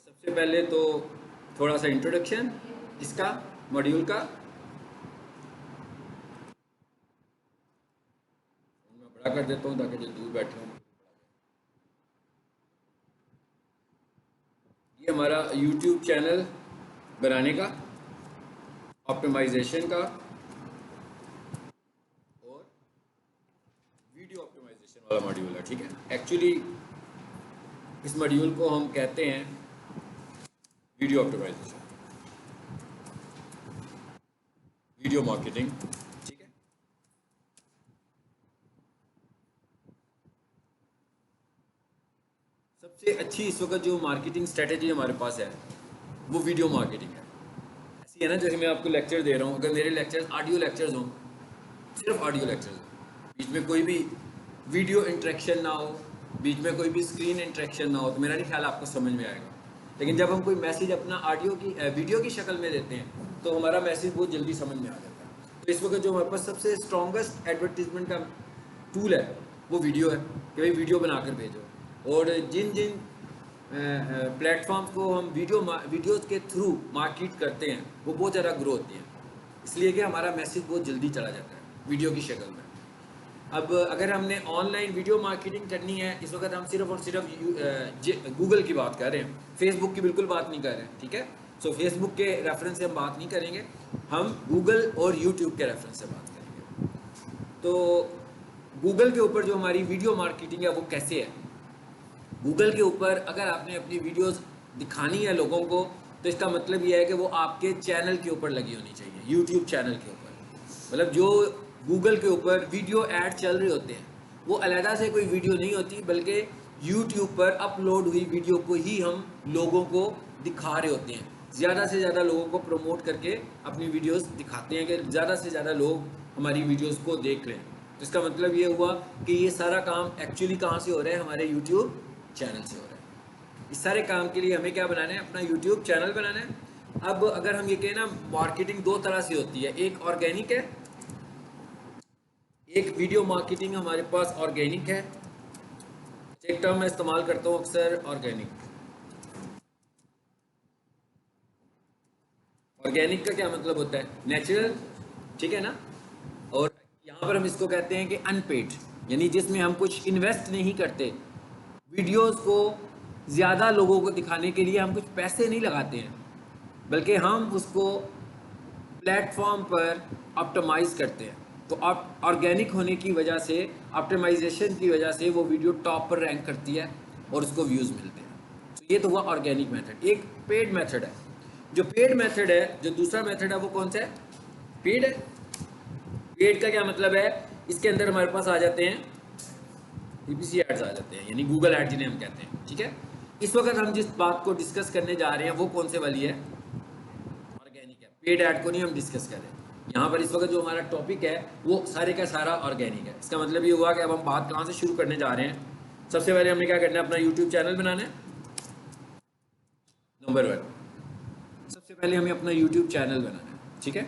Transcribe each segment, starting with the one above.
सबसे पहले तो थोड़ा सा इंट्रोडक्शन इसका मॉड्यूल का। मैं बड़ा कर देता हूँ ताकि जो दूर बैठे हों। ये हमारा यूट्यूब चैनल बनाने का, ऑप्टिमाइजेशन का और वीडियो ऑप्टिमाइजेशन वाला मॉड्यूल है। ठीक है, एक्चुअली इस मॉड्यूल को हम कहते हैं वीडियो ऑप्टिमाइजेशन, वीडियो मार्केटिंग। ठीक है, सबसे अच्छी इस वक्त जो मार्केटिंग स्ट्रेटेजी हमारे पास है वो वीडियो मार्केटिंग है। ऐसी है ना, जैसे मैं आपको लेक्चर दे रहा हूँ, अगर मेरे लेक्चर्स ऑडियो लेक्चर्स हों, सिर्फ ऑडियो लेक्चर्स हों, बीच में कोई भी वीडियो इंटरेक्शन ना हो, बीच में कोई भी स्क्रीन इंटरेक्शन ना हो, तो मेरा नहीं ख्याल आपको समझ में आएगा। लेकिन जब हम कोई मैसेज अपना ऑडियो की वीडियो की शक्ल में देते हैं तो हमारा मैसेज बहुत जल्दी समझ में आ जाता है। तो इस वक्त जो हमारे पास सबसे स्ट्रॉन्गेस्ट एडवर्टीजमेंट का टूल है वो वीडियो है कि भाई वीडियो बनाकर भेजो। और जिन जिन प्लेटफॉर्म्स को हम वीडियोज़ के थ्रू मार्केट करते हैं वो बहुत ज़्यादा ग्रो होती हैं, इसलिए कि हमारा मैसेज बहुत जल्दी चला जाता है वीडियो की शक्ल में। अब अगर हमने ऑनलाइन वीडियो मार्केटिंग करनी है, इस वक्त हम सिर्फ और सिर्फ गूगल की बात कर रहे हैं, फेसबुक की बिल्कुल बात नहीं कर रहे हैं। ठीक है, सो फेसबुक के रेफरेंस से हम बात नहीं करेंगे, हम गूगल और यूट्यूब के रेफरेंस से बात करेंगे। तो गूगल के ऊपर जो हमारी वीडियो मार्केटिंग है वो कैसे है। गूगल के ऊपर अगर आपने अपनी वीडियोस दिखानी है लोगों को, तो इसका मतलब ये है कि वो आपके चैनल के ऊपर लगी होनी चाहिए, यूट्यूब चैनल के ऊपर। मतलब जो गूगल के ऊपर वीडियो ऐड चल रहे होते हैं वो अलहदा से कोई वीडियो नहीं होती, बल्कि यूट्यूब पर अपलोड हुई वीडियो को ही हम लोगों को दिखा रहे होते हैं। ज़्यादा से ज़्यादा लोगों को प्रमोट करके अपनी वीडियोस दिखाते हैं कि ज़्यादा से ज़्यादा लोग हमारी वीडियोस को देख लें। तो इसका मतलब ये हुआ कि ये सारा काम एक्चुअली कहाँ से हो रहा है, हमारे यूट्यूब चैनल से हो रहा है। इस सारे काम के लिए हमें क्या बनाना है, अपना यूट्यूब चैनल बनाना है। अब अगर हम ये कहें ना, मार्केटिंग दो तरह से होती है, एक ऑर्गेनिक है, एक वीडियो मार्केटिंग हमारे पास ऑर्गेनिक है। एक टर्म मैं इस्तेमाल करता हूँ अक्सर, ऑर्गेनिक। ऑर्गेनिक का क्या मतलब होता है, नेचुरल। ठीक है ना, और यहाँ पर हम इसको कहते हैं कि अनपेड, यानी जिसमें हम कुछ इन्वेस्ट नहीं करते। वीडियोस को ज़्यादा लोगों को दिखाने के लिए हम कुछ पैसे नहीं लगाते हैं, बल्कि हम उसको प्लेटफॉर्म पर ऑप्टिमाइज़ करते हैं। तो आप ऑर्गेनिक होने की वजह से, ऑप्टिमाइजेशन की वजह से वो वीडियो टॉप पर रैंक करती है और उसको व्यूज़ मिलते हैं। तो ये तो हुआ ऑर्गेनिक मेथड। एक पेड मेथड है। जो पेड मेथड है, जो दूसरा मेथड है वो कौन सा है, पेड है। पेड का क्या मतलब है, इसके अंदर हमारे पास आ जाते हैं पीपीसी एड्स आ जाते हैं, यानी गूगल एड जिन्हें हम कहते हैं। ठीक है, इस वक्त हम जिस बात को डिस्कस करने जा रहे हैं वो कौन से वाली है, ऑर्गेनिक है। पेड ऐड को नहीं हम डिस्कस कर रहे हैं यहाँ पर। इस वक्त जो हमारा टॉपिक है वो सारे का सारा ऑर्गेनिक है। इसका मतलब ये हुआ कि अब हम बात कहाँ से शुरू करने जा रहे हैं। सबसे पहले हमने क्या करना है, अपना यूट्यूब चैनल बनाना है, नंबर 1। सबसे पहले हमें अपना यूट्यूब चैनल बनाना है। ठीक है,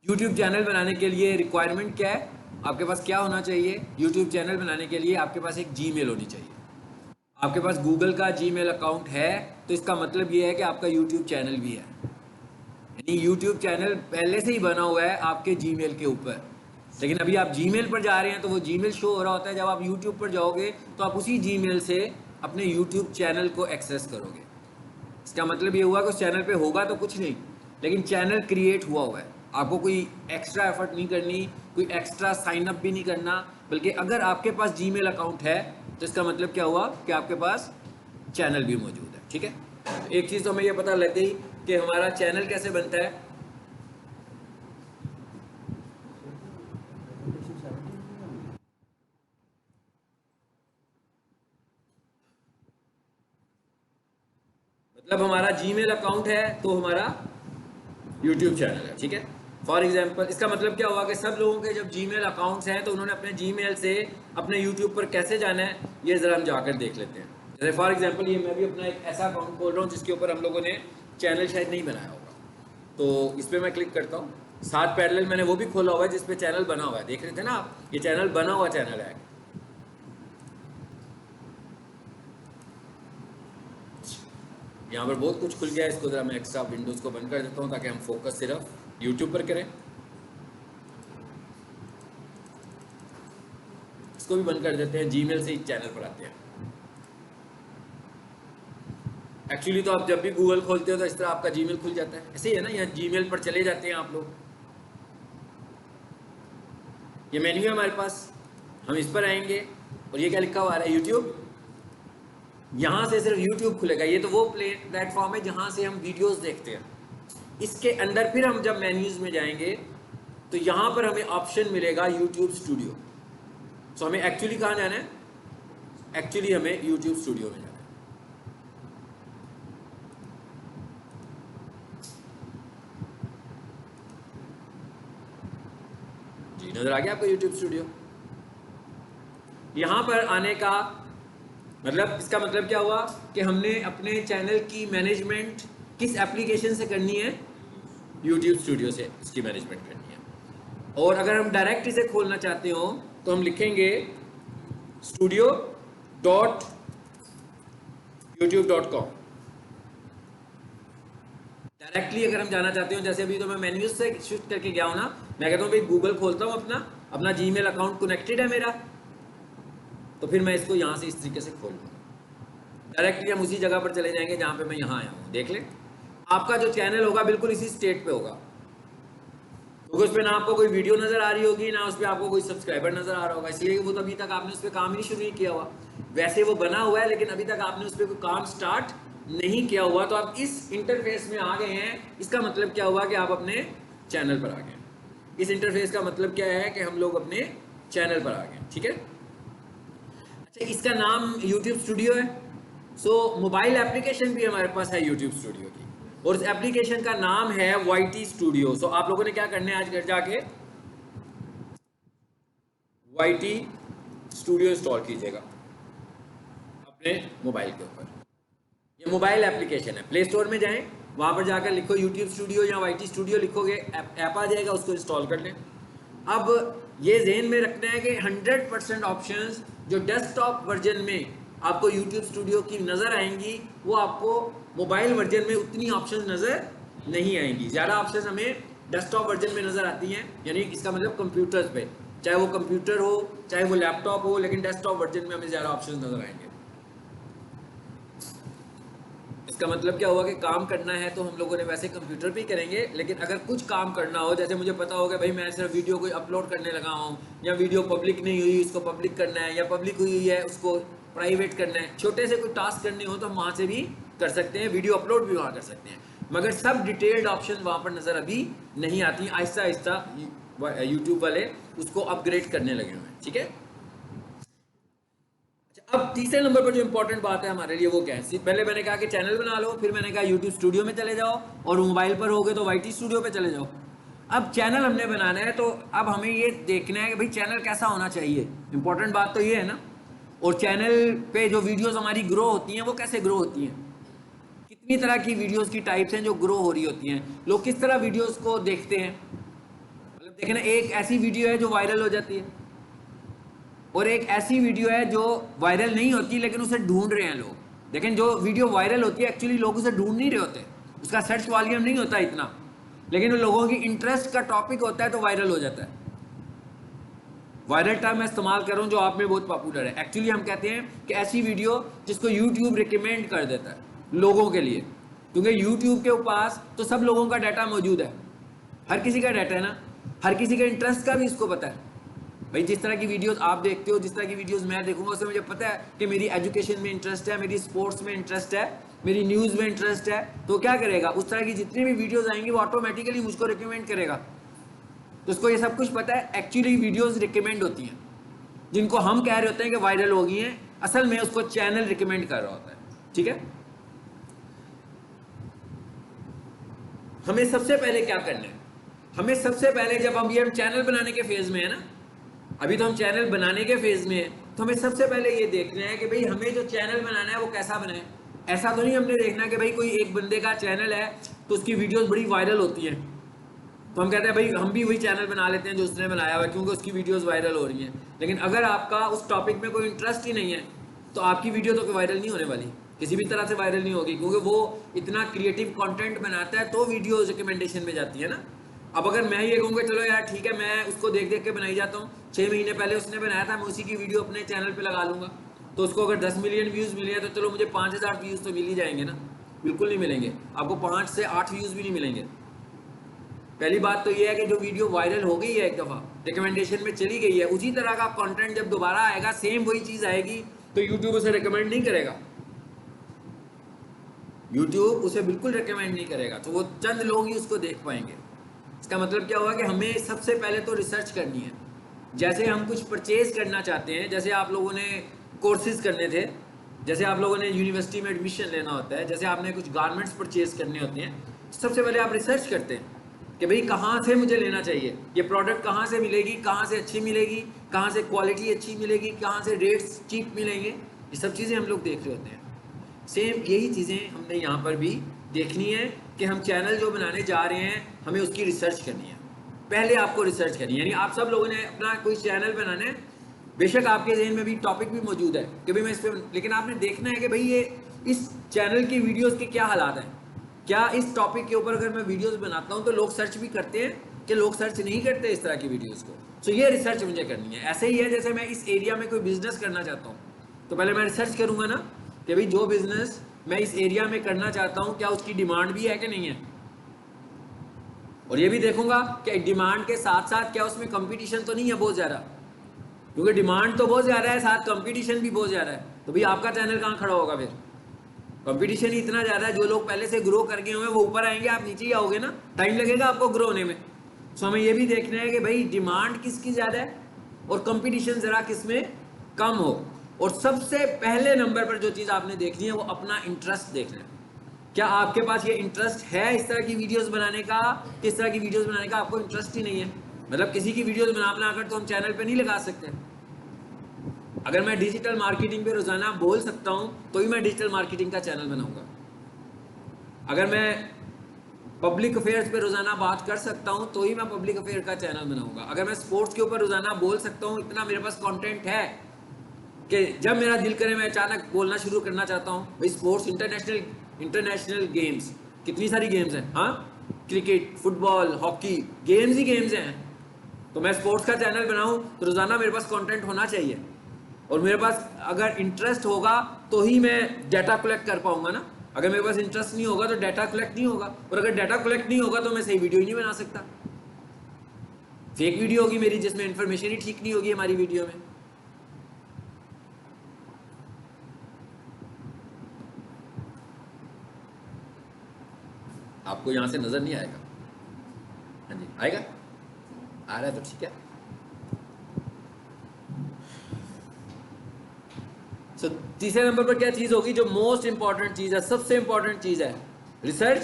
यूट्यूब चैनल बनाने के लिए रिक्वायरमेंट क्या है, आपके पास क्या होना चाहिए। यूट्यूब चैनल बनाने के लिए आपके पास एक जीमेल होनी चाहिए। आपके पास गूगल का जीमेल अकाउंट है तो इसका मतलब ये है कि आपका यूट्यूब चैनल भी है, यानी यूट्यूब चैनल पहले से ही बना हुआ है आपके जीमेल के ऊपर। लेकिन अभी आप जीमेल पर जा रहे हैं तो वो जीमेल शो हो रहा होता है। जब आप यूट्यूब पर जाओगे तो आप उसी जीमेल से अपने यूट्यूब चैनल को एक्सेस करोगे। इसका मतलब ये हुआ कि उस चैनल पे होगा तो कुछ नहीं, लेकिन चैनल क्रिएट हुआ है। आपको कोई एक्स्ट्रा एफर्ट नहीं करनी, कोई एक्स्ट्रा साइन अप भी नहीं करना, बल्कि अगर आपके पास जीमेल अकाउंट है तो इसका मतलब क्या हुआ कि आपके पास चैनल भी मौजूद है। ठीक है, तो एक चीज़ तो हमें ये पता लग गई कि हमारा चैनल कैसे बनता है। मतलब हमारा जीमेल अकाउंट है तो हमारा यूट्यूब चैनल है। ठीक है, फॉर एग्जाम्पल इसका मतलब क्या हुआ कि सब लोगों के जब जीमेल अकाउंट्स हैं तो उन्होंने अपने जीमेल से अपने यूट्यूब पर कैसे जाना है, ये ज़रा हम जाकर देख लेते हैं। जैसे फॉर एग्जाम्पल ये मैं भी अपना एक ऐसा अकाउंट खोल रहा हूँ जिसके ऊपर हम लोगों ने चैनल शायद नहीं बनाया होगा, तो इस पर मैं क्लिक करता हूँ। साथ पैरेलल मैंने वो भी खोला हुआ है जिस पे चैनल बना हुआ है, देख रहे थे ना आप, ये चैनल बना हुआ चैनल है। यहाँ पर बहुत कुछ खुल गया है, इसको ज़रा मैं एक्स्ट्रा विंडोज़ को बंद कर देता हूँ ताकि हम फोकस सिर्फ यूट्यूब पर करें। इसको भी बंद कर देते हैं, जीमेल से इस चैनल पर आते हैं। एक्चुअली तो आप जब भी गूगल खोलते हो तो इस तरह आपका जीमेल खुल जाता है, ऐसे ही है ना, यहाँ जीमेल पर चले जाते हैं आप लोग। ये मेन्यू है हमारे पास, हम इस पर आएंगे और ये क्या लिखा हुआ है, यूट्यूब। यहाँ से सिर्फ यूट्यूब खुलेगा। ये तो वो प्लेटफॉर्म है जहाँ से हम वीडियोस देखते हैं। इसके अंदर फिर हम जब मेन्यूज में जाएंगे तो यहाँ पर हमें ऑप्शन मिलेगा यूट्यूब स्टूडियो। सो हमें एक्चुअली कहाँ जाना है, एक्चुअली हमें यूट्यूब स्टूडियो में जाना है। जी नजर आ गया आपको यूट्यूब स्टूडियो। यहाँ पर आने का मतलब, इसका मतलब क्या हुआ कि हमने अपने चैनल की मैनेजमेंट किस एप्लीकेशन से करनी है, यूट्यूब स्टूडियो से इसकी मैनेजमेंट करनी है। और अगर हम डायरेक्ट इसे खोलना चाहते हो तो हम लिखेंगे studio.youtube.com। डायरेक्टली अगर हम जाना चाहते हो, जैसे अभी तो मैं मेन्यू से शिफ्ट करके गया हूं ना, मैं कहता हूँ भाई गूगल खोलता हूँ, अपना जीमेल अकाउंट कनेक्टेड है मेरा, तो फिर मैं इसको यहाँ से इस तरीके से खोल लूँगा। डायरेक्टली हम उसी जगह पर चले जाएंगे जहाँ पे मैं यहाँ आया हूँ। देख लें, आपका जो चैनल होगा बिल्कुल इसी स्टेट पे होगा, क्योंकि उस पर ना आपको कोई वीडियो नज़र आ रही होगी, ना उस पर आपको कोई सब्सक्राइबर नज़र आ रहा होगा, इसलिए वो तो अभी तक आपने उस पर काम ही शुरू नहीं किया हुआ। वैसे वो बना हुआ है लेकिन अभी तक आपने उस पर कोई काम स्टार्ट नहीं किया हुआ। तो आप इस इंटरफेस में आ गए हैं, इसका मतलब क्या हुआ कि आप अपने चैनल पर आ गए। इस इंटरफेस का मतलब क्या है कि हम लोग अपने चैनल पर आ गए। ठीक है, अच्छा, इसका नाम यूट्यूब स्टूडियो है। सो मोबाइल एप्लीकेशन भी हमारे पास है यूट्यूब स्टूडियो की, और इस एप्लीकेशन का नाम है YT स्टूडियो। सो आप लोगों ने क्या करना है, आज घर जाके YT स्टूडियो इंस्टॉल कीजिएगा अपने मोबाइल के ऊपर। ये मोबाइल एप्लीकेशन है, प्ले स्टोर में जाएं, वहां पर जाकर लिखो यूट्यूब स्टूडियो या YT स्टूडियो लिखोगे, ऐप आ जाएगा, उसको इंस्टॉल कर लें। अब ये ज़हन में रखना है कि 100% ऑप्शंस जो डेस्कटॉप वर्जन में आपको यूट्यूब स्टूडियो की नज़र आएंगी, वो आपको मोबाइल वर्जन में उतनी ऑप्शंस नज़र नहीं आएंगी। ज़्यादा ऑप्शंस हमें डेस्कटॉप वर्जन में नज़र आती हैं, यानी इसका मतलब कंप्यूटर्स पे, चाहे वो कंप्यूटर हो चाहे वो लैपटॉप हो, लेकिन डेस्कटॉप वर्जन में हमें ज़्यादा ऑप्शंस नज़र आएंगे। इसका मतलब क्या हुआ कि काम करना है तो हम लोगों ने वैसे कंप्यूटर पे ही करेंगे, लेकिन अगर कुछ काम करना हो, जैसे मुझे पता होगा भाई मैं सिर्फ वीडियो कोई अपलोड करने लगा हूँ, या वीडियो पब्लिक नहीं हुई उसको पब्लिक करना है, या पब्लिक हुई है उसको प्राइवेट करना है, छोटे से कोई टास्क करने हो तो हम वहाँ से भी कर सकते हैं, वीडियो अपलोड भी वहाँ कर सकते हैं। मगर सब डिटेल्ड ऑप्शन वहाँ पर नज़र अभी नहीं आती। आहिस्ता आहिस्ता यूट्यूब वाले उसको अपग्रेड करने लगे हुए हैं। ठीक है, अब तीसरे नंबर पर जो इंपॉर्टेंट बात है हमारे लिए वो क्या है, पहले मैंने कहा कि चैनल बना लो, फिर मैंने कहा यूट्यूब स्टूडियो में चले जाओ, और मोबाइल पर होगे तो YT स्टूडियो पे चले जाओ। अब चैनल हमने बनाना है तो अब हमें ये देखना है कि भाई चैनल कैसा होना चाहिए। इंपॉर्टेंट बात तो ये है ना, और चैनल पे जो वीडियोस हमारी ग्रो होती हैं वो कैसे ग्रो होती हैं, कितनी तरह की वीडियोस की टाइप्स हैं जो ग्रो हो रही होती हैं, लोग किस तरह वीडियोस को देखते हैं। मतलब देखें ना, एक ऐसी वीडियो है जो वायरल हो जाती है, और एक ऐसी वीडियो है जो वायरल नहीं होती लेकिन उसे ढूंढ रहे हैं लोग। लेकिन जो वीडियो वायरल होती है एक्चुअली लोग उसे ढूंढ नहीं रहे होते, उसका सर्च वॉल्यूम नहीं होता इतना, लेकिन लोगों की इंटरेस्ट का टॉपिक होता है तो वायरल हो जाता है। वायरल टर्म मैं इस्तेमाल कर रहा हूँ जो आप में बहुत पॉपुलर है। एक्चुअली हम कहते हैं कि ऐसी वीडियो जिसको यूट्यूब रिकमेंड कर देता है लोगों के लिए, क्योंकि यूट्यूब के पास तो सब लोगों का डाटा मौजूद है, हर किसी का डाटा है ना, हर किसी के इंटरेस्ट का भी इसको पता है। भाई जिस तरह की वीडियोस आप देखते हो, जिस तरह की वीडियोस मैं देखूंगा, उससे मुझे पता है कि मेरी एजुकेशन में इंटरेस्ट है, मेरी स्पोर्ट्स में इंटरेस्ट है, मेरी न्यूज़ में इंटरेस्ट है, तो क्या करेगा, उस तरह की जितनी भी वीडियोस आएंगी वो ऑटोमेटिकली मुझको रिकमेंड करेगा। तो उसको ये सब कुछ पता है। एक्चुअली वीडियोस रिकमेंड होती हैं, जिनको हम कह रहे होते हैं कि वायरल हो गई हैं, असल में उसको चैनल रिकमेंड कर रहा होता है। ठीक है, हमें सबसे पहले क्या करना है, हमें सबसे पहले जब हम चैनल बनाने के फेज में है ना, अभी तो हम चैनल बनाने के फेज में है, तो हमें सबसे पहले ये देखना है कि भाई हमें जो चैनल बनाना है वो कैसा बनाए। ऐसा तो नहीं हमने देखना कि भाई कोई एक बंदे का चैनल है तो उसकी वीडियोस बड़ी वायरल होती हैं, तो हम कहते हैं भाई हम भी वही चैनल बना लेते हैं जो उसने बनाया हुआ है क्योंकि उसकी वीडियोस वायरल हो रही हैं। लेकिन अगर आपका उस टॉपिक में कोई इंटरेस्ट ही नहीं है तो आपकी वीडियो तो वायरल नहीं होने वाली, किसी भी तरह से वायरल नहीं होगी, क्योंकि वो इतना क्रिएटिव कंटेंट बनाता है तो वीडियो रिकमेंडेशन में जाती है ना। अब अगर मैं ये कहूँगा चलो यार ठीक है, मैं उसको देख देख के बनाई जाता हूँ, 6 महीने पहले उसने बनाया था, मैं उसी की वीडियो अपने चैनल पे लगा लूँगा, तो उसको अगर 10 मिलियन व्यूज़ मिले हैं तो चलो मुझे 5000 व्यूज़ तो मिल ही जाएंगे ना। बिल्कुल नहीं मिलेंगे, आपको 5 से 8 व्यूज़ भी नहीं मिलेंगे। पहली बात तो ये है कि जो वीडियो वायरल हो गई है एक दफ़ा, रिकमेंडेशन में चली गई है, उसी तरह का कंटेंट जब दोबारा आएगा, सेम वही चीज़ आएगी, तो यूट्यूब उसे रिकमेंड नहीं करेगा, यूट्यूब उसे बिल्कुल रिकमेंड नहीं करेगा, तो वो चंद लोग ही उसको देख पाएंगे। इसका मतलब क्या हुआ कि हमें सबसे पहले तो रिसर्च करनी है। जैसे हम कुछ परचेज करना चाहते हैं, जैसे आप लोगों ने कोर्सेज करने थे, जैसे आप लोगों ने यूनिवर्सिटी में एडमिशन लेना होता है, जैसे आपने कुछ गारमेंट्स परचेज करने होते हैं, सबसे पहले आप रिसर्च करते हैं कि भाई कहाँ से मुझे लेना चाहिए, ये प्रोडक्ट कहाँ से मिलेगी, कहाँ से अच्छी मिलेगी, कहाँ से क्वालिटी अच्छी मिलेगी, कहाँ से रेट्स चीप मिलेंगे, ये सब चीज़ें हम लोग देख रहे होते हैं। सेम यही चीज़ें हमने यहाँ पर भी देखनी है कि हम चैनल जो बनाने जा रहे हैं हमें उसकी रिसर्च करनी है। पहले आपको रिसर्च करनी है, यानी आप सब लोगों ने अपना कोई चैनल बनाना है, बेशक आपके जहन में भी टॉपिक भी मौजूद है कि भाई मैं इस पर, लेकिन आपने देखना है कि भाई ये इस चैनल की वीडियोस के क्या हालात हैं, क्या इस टॉपिक के ऊपर अगर मैं वीडियोस बनाता हूँ तो लोग सर्च भी करते हैं कि लोग सर्च नहीं करते इस तरह की वीडियोस को। तो ये रिसर्च मुझे करनी है। ऐसे ही है जैसे मैं इस एरिया में कोई बिजनेस करना चाहता हूँ, तो पहले मैं रिसर्च करूँगा ना कि भाई जो बिजनेस मैं इस एरिया में करना चाहता हूँ क्या उसकी डिमांड भी है कि नहीं है, और ये भी देखूंगा कि डिमांड के साथ साथ क्या उसमें कंपटीशन तो नहीं है बहुत ज़्यादा, क्योंकि डिमांड तो बहुत ज़्यादा है, साथ कंपटीशन भी बहुत ज़्यादा है, तो भाई आपका चैनल कहाँ खड़ा होगा फिर। कंपटीशन ही इतना ज़्यादा है, जो लोग पहले से ग्रो कर गए हुए हैं वो ऊपर आएंगे, आप नीचे ही आओगे ना, टाइम लगेगा आपको ग्रो होने में। सो हमें ये भी देखना है कि भाई डिमांड किसकी ज़्यादा है और कंपटीशन ज़रा किस में कम हो। और सबसे पहले नंबर पर जो चीज़ आपने देखनी है वो अपना इंटरेस्ट देखना है। क्या आपके पास ये इंटरेस्ट है इस तरह की वीडियोस बनाने का, किस तरह की वीडियोस बनाने का आपको इंटरेस्ट ही नहीं है, मतलब किसी की वीडियोस बनाकर तो हम चैनल पे नहीं लगा सकते। अगर मैं डिजिटल मार्केटिंग पे रोजाना बोल सकता हूं तो ही मैं डिजिटल मार्केटिंग का चैनल बनाऊंगा। अगर मैं पब्लिक अफेयर्स पे रोजाना बात कर सकता हूं तो ही मैं पब्लिक अफेयर का चैनल बनाऊंगा। अगर मैं स्पोर्ट्स के ऊपर रोजाना बोल सकता हूं, इतना मेरे पास कंटेंट है कि जब मेरा दिल करे मैं अचानक बोलना शुरू करना चाहता हूं, भाई स्पोर्ट्स इंटरनेशनल गेम्स, कितनी सारी गेम्स हैं, हाँ, क्रिकेट, फुटबॉल, हॉकी, गेम्स ही गेम्स हैं, तो मैं स्पोर्ट्स का चैनल बनाऊं तो रोजाना मेरे पास कंटेंट होना चाहिए, और मेरे पास अगर इंटरेस्ट होगा तो ही मैं डाटा कलेक्ट कर पाऊंगा ना। अगर मेरे पास इंटरेस्ट नहीं होगा तो डाटा कलेक्ट नहीं होगा, और अगर डाटा कलेक्ट नहीं होगा तो मैं सही वीडियो ही नहीं बना सकता। फेक वीडियो होगी मेरी जिसमें इंफॉर्मेशन ही ठीक नहीं होगी हमारी वीडियो में। आपको यहां से नजर नहीं आएगा? हाँ जी, आएगा? आ रहा है तो ठीक है। So, तीसरे नंबर पर क्या चीज होगी जो मोस्ट इंपॉर्टेंट चीज है, सबसे इंपॉर्टेंट चीज है, research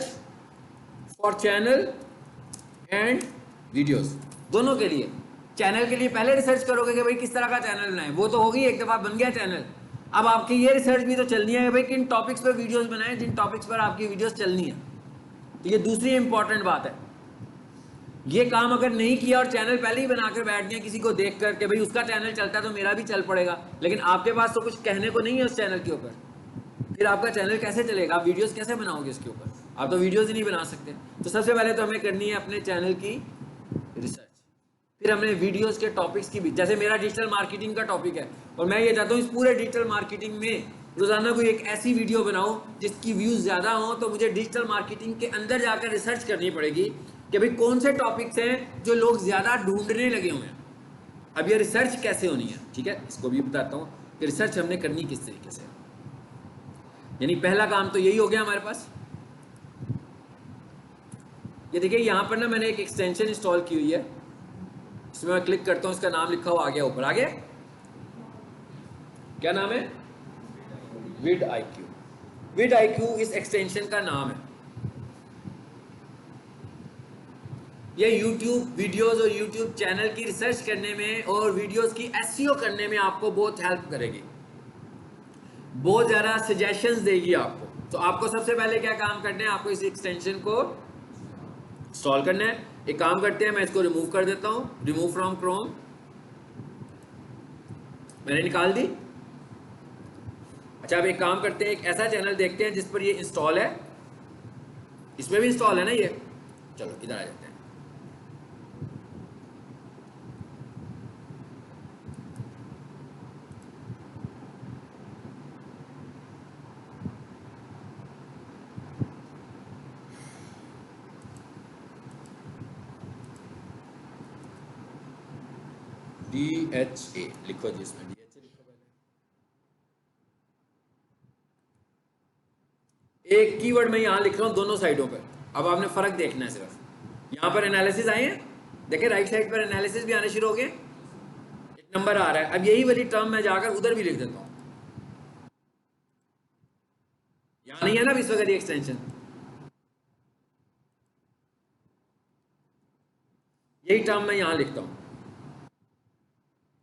for channel and videos, दोनों के लिए। चैनल के लिए पहले रिसर्च करोगे कि भाई किस तरह का चैनल बनाए, वो तो होगी, एक दफा बन गया चैनल, अब आपकी ये रिसर्च भी तो चलनी है भाई किन टॉपिक्स पर वीडियोस बनाएं, जिन टॉपिक्स पर आपकी वीडियोस चलनी है। तो ये दूसरी इंपॉर्टेंट बात है। ये काम अगर नहीं किया और चैनल पहले ही बनाकर बैठ गए किसी को देख कर के भाई उसका चैनल चलता है तो मेरा भी चल पड़ेगा, लेकिन आपके पास तो कुछ कहने को नहीं है उस चैनल के ऊपर, फिर आपका चैनल कैसे चलेगा, आप वीडियोस कैसे बनाओगे इसके ऊपर, आप तो वीडियोस ही नहीं बना सकते। तो सबसे पहले तो हमें करनी है अपने चैनल की रिसर्च, फिर हमने वीडियोस के टॉपिक्स की भी, जैसे मेरा डिजिटल मार्केटिंग का टॉपिक है और मैं ये चाहता हूँ इस पूरे डिजिटल मार्केटिंग में रोजाना कोई एक ऐसी वीडियो बनाऊं जिसकी व्यूज ज्यादा हो, तो मुझे डिजिटल मार्केटिंग के अंदर जाकर रिसर्च करनी पड़ेगी कि भाई कौन से टॉपिक्स हैं जो लोग ज्यादा ढूंढने लगे हुए हैं। अब ये रिसर्च कैसे होनी है, ठीक है, इसको भी बताता हूँ कि रिसर्च हमने करनी किस तरीके से। यानी पहला काम तो यही हो गया हमारे पास। ये देखिए यहाँ पर ना मैंने एक एक्सटेंशन इंस्टॉल की हुई है, इसमें मैं क्लिक करता हूँ, इसका नाम लिखा हुआ आ गया ऊपर, आ गया, क्या नाम है, vidIQ। vidIQ इस एक्सटेंशन का नाम है। ये YouTube वीडियोस और YouTube चैनल की रिसर्च करने में और वीडियोस की एसईओ करने में आपको बहुत हेल्प करेगी, बहुत ज़्यादा सजेशंस देगी आपको। तो आपको सबसे पहले क्या काम करना है, आपको इस एक्सटेंशन को इंस्टॉल करना है। एक काम करते हैं, मैं इसको रिमूव कर देता हूँ, रिमूव फ्रॉम क्रोम, मैंने निकाल दी। अच्छा, अब एक काम करते हैं, एक ऐसा चैनल देखते हैं जिस पर ये इंस्टॉल है। इसमें भी इंस्टॉल है ना ये? चलो इधर आ जाते हैं। DHA लिखो जी, इसमें DHA लिखो पहले। एक कीवर्ड मैं यहाँ लिख रहा हूँ दोनों साइडों पर। अब आपने फर्क देखना है सिर्फ। यहाँ पर एनालिसिस आए हैं, देखिए राइट साइड पर एनालिसिस भी आने शुरू हो गए, एक नंबर आ रहा है। अब यही वाली टर्म मैं जाकर उधर भी लिख देता हूँ। यहाँ नहीं है ना इस वक्त ये एक्सटेंशन, यही टर्म मैं यहाँ लिखता हूँ।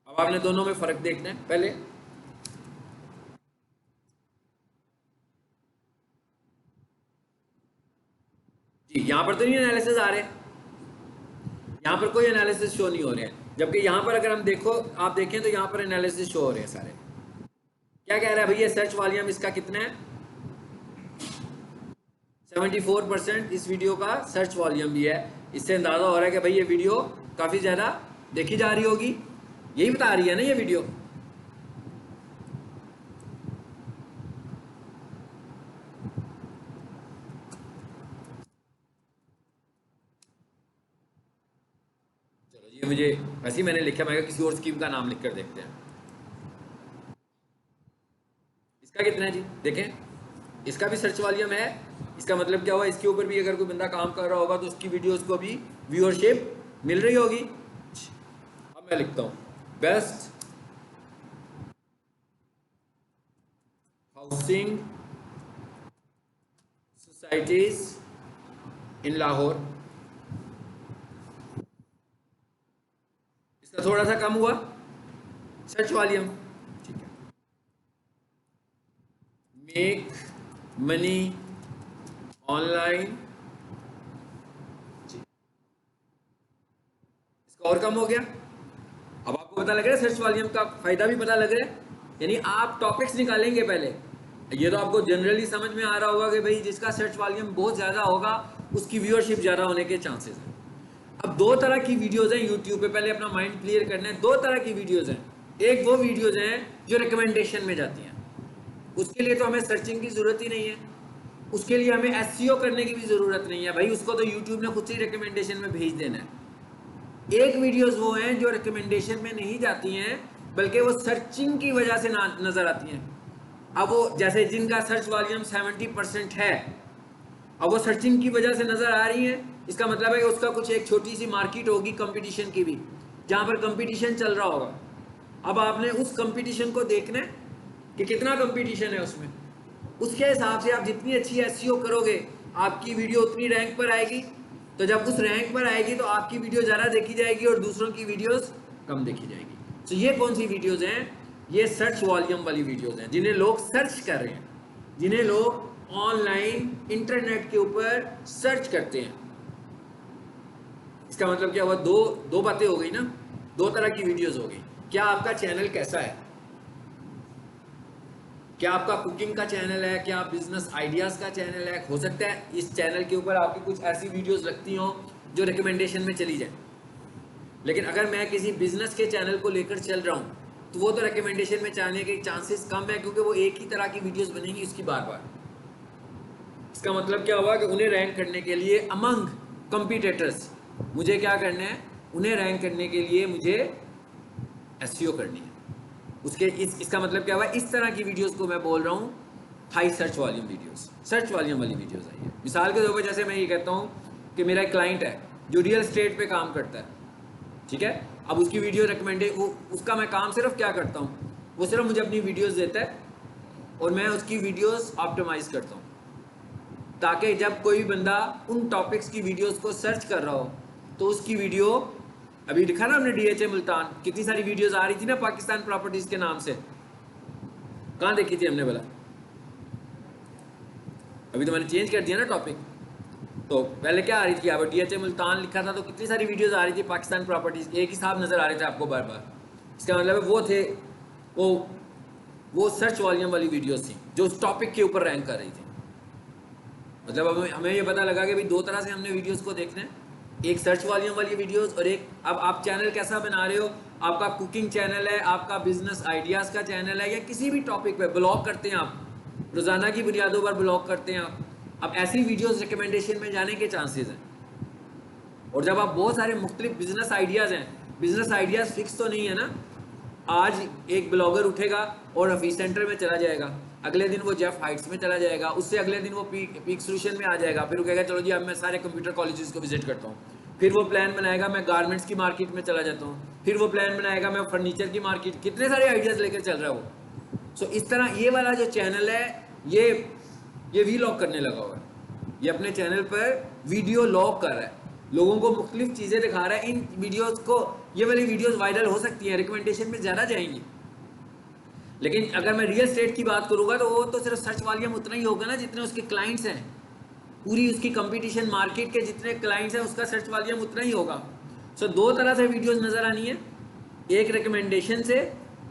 अब आपने दोनों में फर्क देखना है पहले। जी यहाँ पर तो नहीं एनालिसिस आ रहे, यहाँ पर कोई एनालिसिस शो नहीं हो रहे हैं, जबकि यहाँ पर अगर हम देखो, आप देखें तो यहाँ पर एनालिसिस शो हो रहे हैं सारे। क्या कह रहा है भैया, सर्च वॉल्यूम इसका कितना है? 74% इस वीडियो का सर्च वॉल्यूम भी है। इससे अंदाजा हो रहा है कि भाई ये वीडियो काफी ज्यादा देखी जा रही होगी, यही बता रही है ना ये वीडियो। चलो ये मुझे वैसे ही मैंने लिखा, मैं किसी और स्कीम का नाम लिखकर देखते हैं। इसका कितना है जी? देखें, इसका भी सर्च वॉल्यूम है। इसका मतलब क्या हुआ, इसके ऊपर भी अगर कोई बंदा काम कर रहा होगा तो उसकी वीडियोस को भी व्यूअरशिप मिल रही होगी। अब मैं लिखता हूं बेस्ट हाउसिंग सोसाइटीज इन लाहौर। इसका थोड़ा सा कम हुआ सर्च वॉल्यूम, ठीक है। मेक मनी ऑनलाइन, इसका और कम हो गया। अब आपको पता लग रहा है सर्च वॉल्यूम का फायदा भी पता लग रहा है। यानी आप टॉपिक्स निकालेंगे पहले, ये तो आपको जनरली समझ में आ रहा होगा कि भाई जिसका सर्च वॉल्यूम बहुत ज्यादा होगा उसकी व्यूअरशिप ज्यादा होने के चांसेस हैं। अब दो तरह की वीडियोस हैं यूट्यूब पे, पहले अपना माइंड क्लियर करना है। दो तरह की वीडियोस हैं, एक वो वीडियोस हैं जो रिकमेंडेशन में जाती हैं, उसके लिए तो हमें सर्चिंग की जरूरत ही नहीं है, उसके लिए हमें एसईओ करने की भी जरूरत नहीं है भाई, उसको तो यूट्यूब ने खुद से ही रिकमेंडेशन में भेज देना है। एक वीडियोस वो हैं जो रिकमेंडेशन में नहीं जाती हैं बल्कि वो सर्चिंग की वजह से नजर आती हैं। अब वो जैसे जिनका सर्च वॉल्यूम 70% है, अब वो सर्चिंग की वजह से नजर आ रही हैं, इसका मतलब है कि उसका कुछ एक छोटी सी मार्केट होगी कंपटीशन की भी, जहां पर कंपटीशन चल रहा होगा। अब आपने उस कंपटीशन को देखना है कि कितना कंपटीशन है उसमें, उसके हिसाब से आप जितनी अच्छी एसईओ करोगे आपकी वीडियो उतनी रैंक पर आएगी। तो जब उस रैंक पर आएगी तो आपकी वीडियो ज़्यादा देखी जाएगी और दूसरों की वीडियोस कम देखी जाएगी। तो ये कौन सी वीडियोस हैं? ये सर्च वॉल्यूम वाली वीडियोस हैं, जिन्हें लोग सर्च कर रहे हैं, जिन्हें लोग ऑनलाइन इंटरनेट के ऊपर सर्च करते हैं। इसका मतलब क्या हुआ, दो बातें हो गई ना, दो तरह की वीडियोस हो गई। क्या आपका चैनल कैसा है? क्या आपका कुकिंग का चैनल है? क्या बिजनेस आइडियाज का चैनल है? हो सकता है इस चैनल के ऊपर आपकी कुछ ऐसी वीडियोस लगती हों जो रिकमेंडेशन में चली जाए। लेकिन अगर मैं किसी बिजनेस के चैनल को लेकर चल रहा हूं तो वो तो रिकमेंडेशन में जाने के चांसेस कम है, क्योंकि वो एक ही तरह की वीडियोस बनेंगी उसकी बार बार। इसका मतलब क्या हुआ कि उन्हें रैंक करने के लिए अमंग कंपीटिटर्स मुझे क्या करना है, उन्हें रैंक करने के लिए मुझे एसईओ करनी है। उसके इसका मतलब क्या हुआ, इस तरह की वीडियोस को मैं बोल रहा हूँ high search volume videos, search volume वाली वीडियोस आई है। मिसाल के तौर पर जैसे मैं ये कहता हूँ कि मेरा एक क्लाइंट है जो रियल एस्टेट पे काम करता है, ठीक है। अब उसकी वीडियो रिकमेंडेड, उसका मैं काम सिर्फ क्या करता हूँ, वो सिर्फ मुझे अपनी वीडियोस देता है और मैं उसकी वीडियोस ऑप्टिमाइज करता हूँ, ताकि जब कोई बंदा उन टॉपिक्स की वीडियोस को सर्च कर रहा हो तो उसकी वीडियो, अभी लिखा ना हमने DHA मुल्तान, कितनी सारी वीडियोस आ रही थी ना पाकिस्तान प्रॉपर्टीज के नाम से, कहाँ देखी थी हमने बोला? अभी तो मैंने चेंज कर दिया ना टॉपिक। तो पहले क्या आ रही थी, अब DHA मुल्तान लिखा था तो कितनी सारी वीडियोस आ रही थी पाकिस्तान प्रॉपर्टीज, एक ही साहब नजर आ रहे थे आपको बार बार। इसका मतलब वो थे, वो वो सर्च वॉल्यूम वाली वीडियोस थी जो उस टॉपिक के ऊपर रैंक कर रही थी। मतलब हमें ये पता लगा कि भाई दो तरह से हमने वीडियोस को देखना है, एक सर्च वॉल्यूम वाली वीडियोस और एक अब आप चैनल कैसा बना रहे हो, आपका कुकिंग चैनल है, आपका बिजनेस आइडियाज़ का चैनल है, या किसी भी टॉपिक पे ब्लॉग करते हैं आप, रोज़ाना की बुनियादों पर ब्लॉग करते हैं आप, अब ऐसी वीडियोस रिकमेंडेशन में जाने के चांसेस हैं। और जब आप बहुत सारे मुख्तलिफ बिजनेस आइडियाज़ हैं, बिजनेस आइडियाज़ फिक्स तो नहीं है ना, आज एक ब्लॉगर उठेगा और हफीज सेंटर में चला जाएगा, अगले दिन वो जेफ हाइट्स में चला जाएगा, उससे अगले दिन वो पीक सोल्यूशन में आ जाएगा, फिर वो कहेगा चलो जी अब मैं सारे कंप्यूटर कॉलेजेस को विजिट करता हूँ, फिर वो प्लान बनाएगा मैं गारमेंट्स की मार्केट में चला जाता हूँ, फिर वो प्लान बनाएगा मैं फर्नीचर की मार्केट, कितने सारे आइडियाज़ लेकर चल रहा है वो। सो इस तरह ये वाला जो चैनल है ये वीलॉग करने लगा हुआ है, ये अपने चैनल पर वीडियो लॉग कर रहा है, लोगों को मुख्तलिफ चीज़ें दिखा रहा है। इन वीडियोस को, ये वाली वीडियोस वायरल हो सकती हैं, रिकमेंडेशन में ज़्यादा जाएंगी, लेकिन अगर मैं रियल एस्टेट की बात करूँगा तो वो तो सिर्फ सर्च वॉल्यूम उतना ही होगा ना जितने उसके क्लाइंट्स हैं, पूरी उसकी कंपटीशन मार्केट के जितने क्लाइंट्स हैं उसका सर्च वॉल्यूम उतना ही होगा। सो दो तरह से वीडियोस नज़र आनी है, एक रिकमेंडेशन से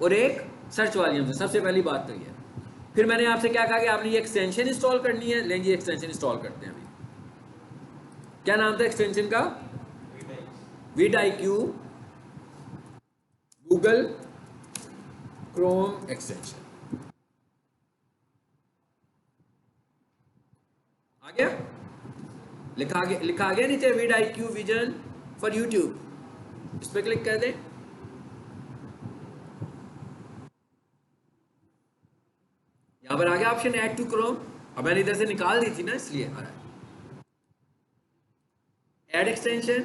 और एक सर्च वॉल्यूम से। सबसे पहली बात तो ये है। फिर मैंने आपसे क्या कहा कि आपने ये एक्सटेंशन इंस्टॉल करनी है, लेंगे एक्सटेंशन इंस्टॉल करते हैं। अभी क्या नाम था एक्सटेंशन का? vidIQ Google Chrome extension. आ गया? लिखा आ गया नीचे vidIQ विजन फॉर यूट्यूब, इस पर क्लिक कर दें। यहां पर आ गया ऑप्शन ऐड टू क्रोम, अब मैंने इधर से निकाल दी थी ना इसलिए आ रहा है ऐड एक्सटेंशन।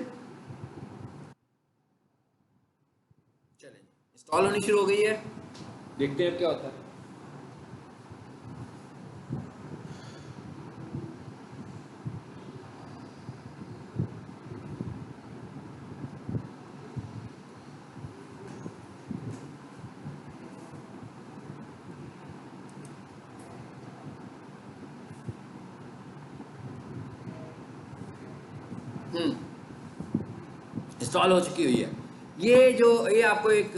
चलें इंस्टॉल होनी शुरू हो गई है, देखते हैं अब क्या होता है। इंस्टॉल हो चुकी हुई है। ये आपको एक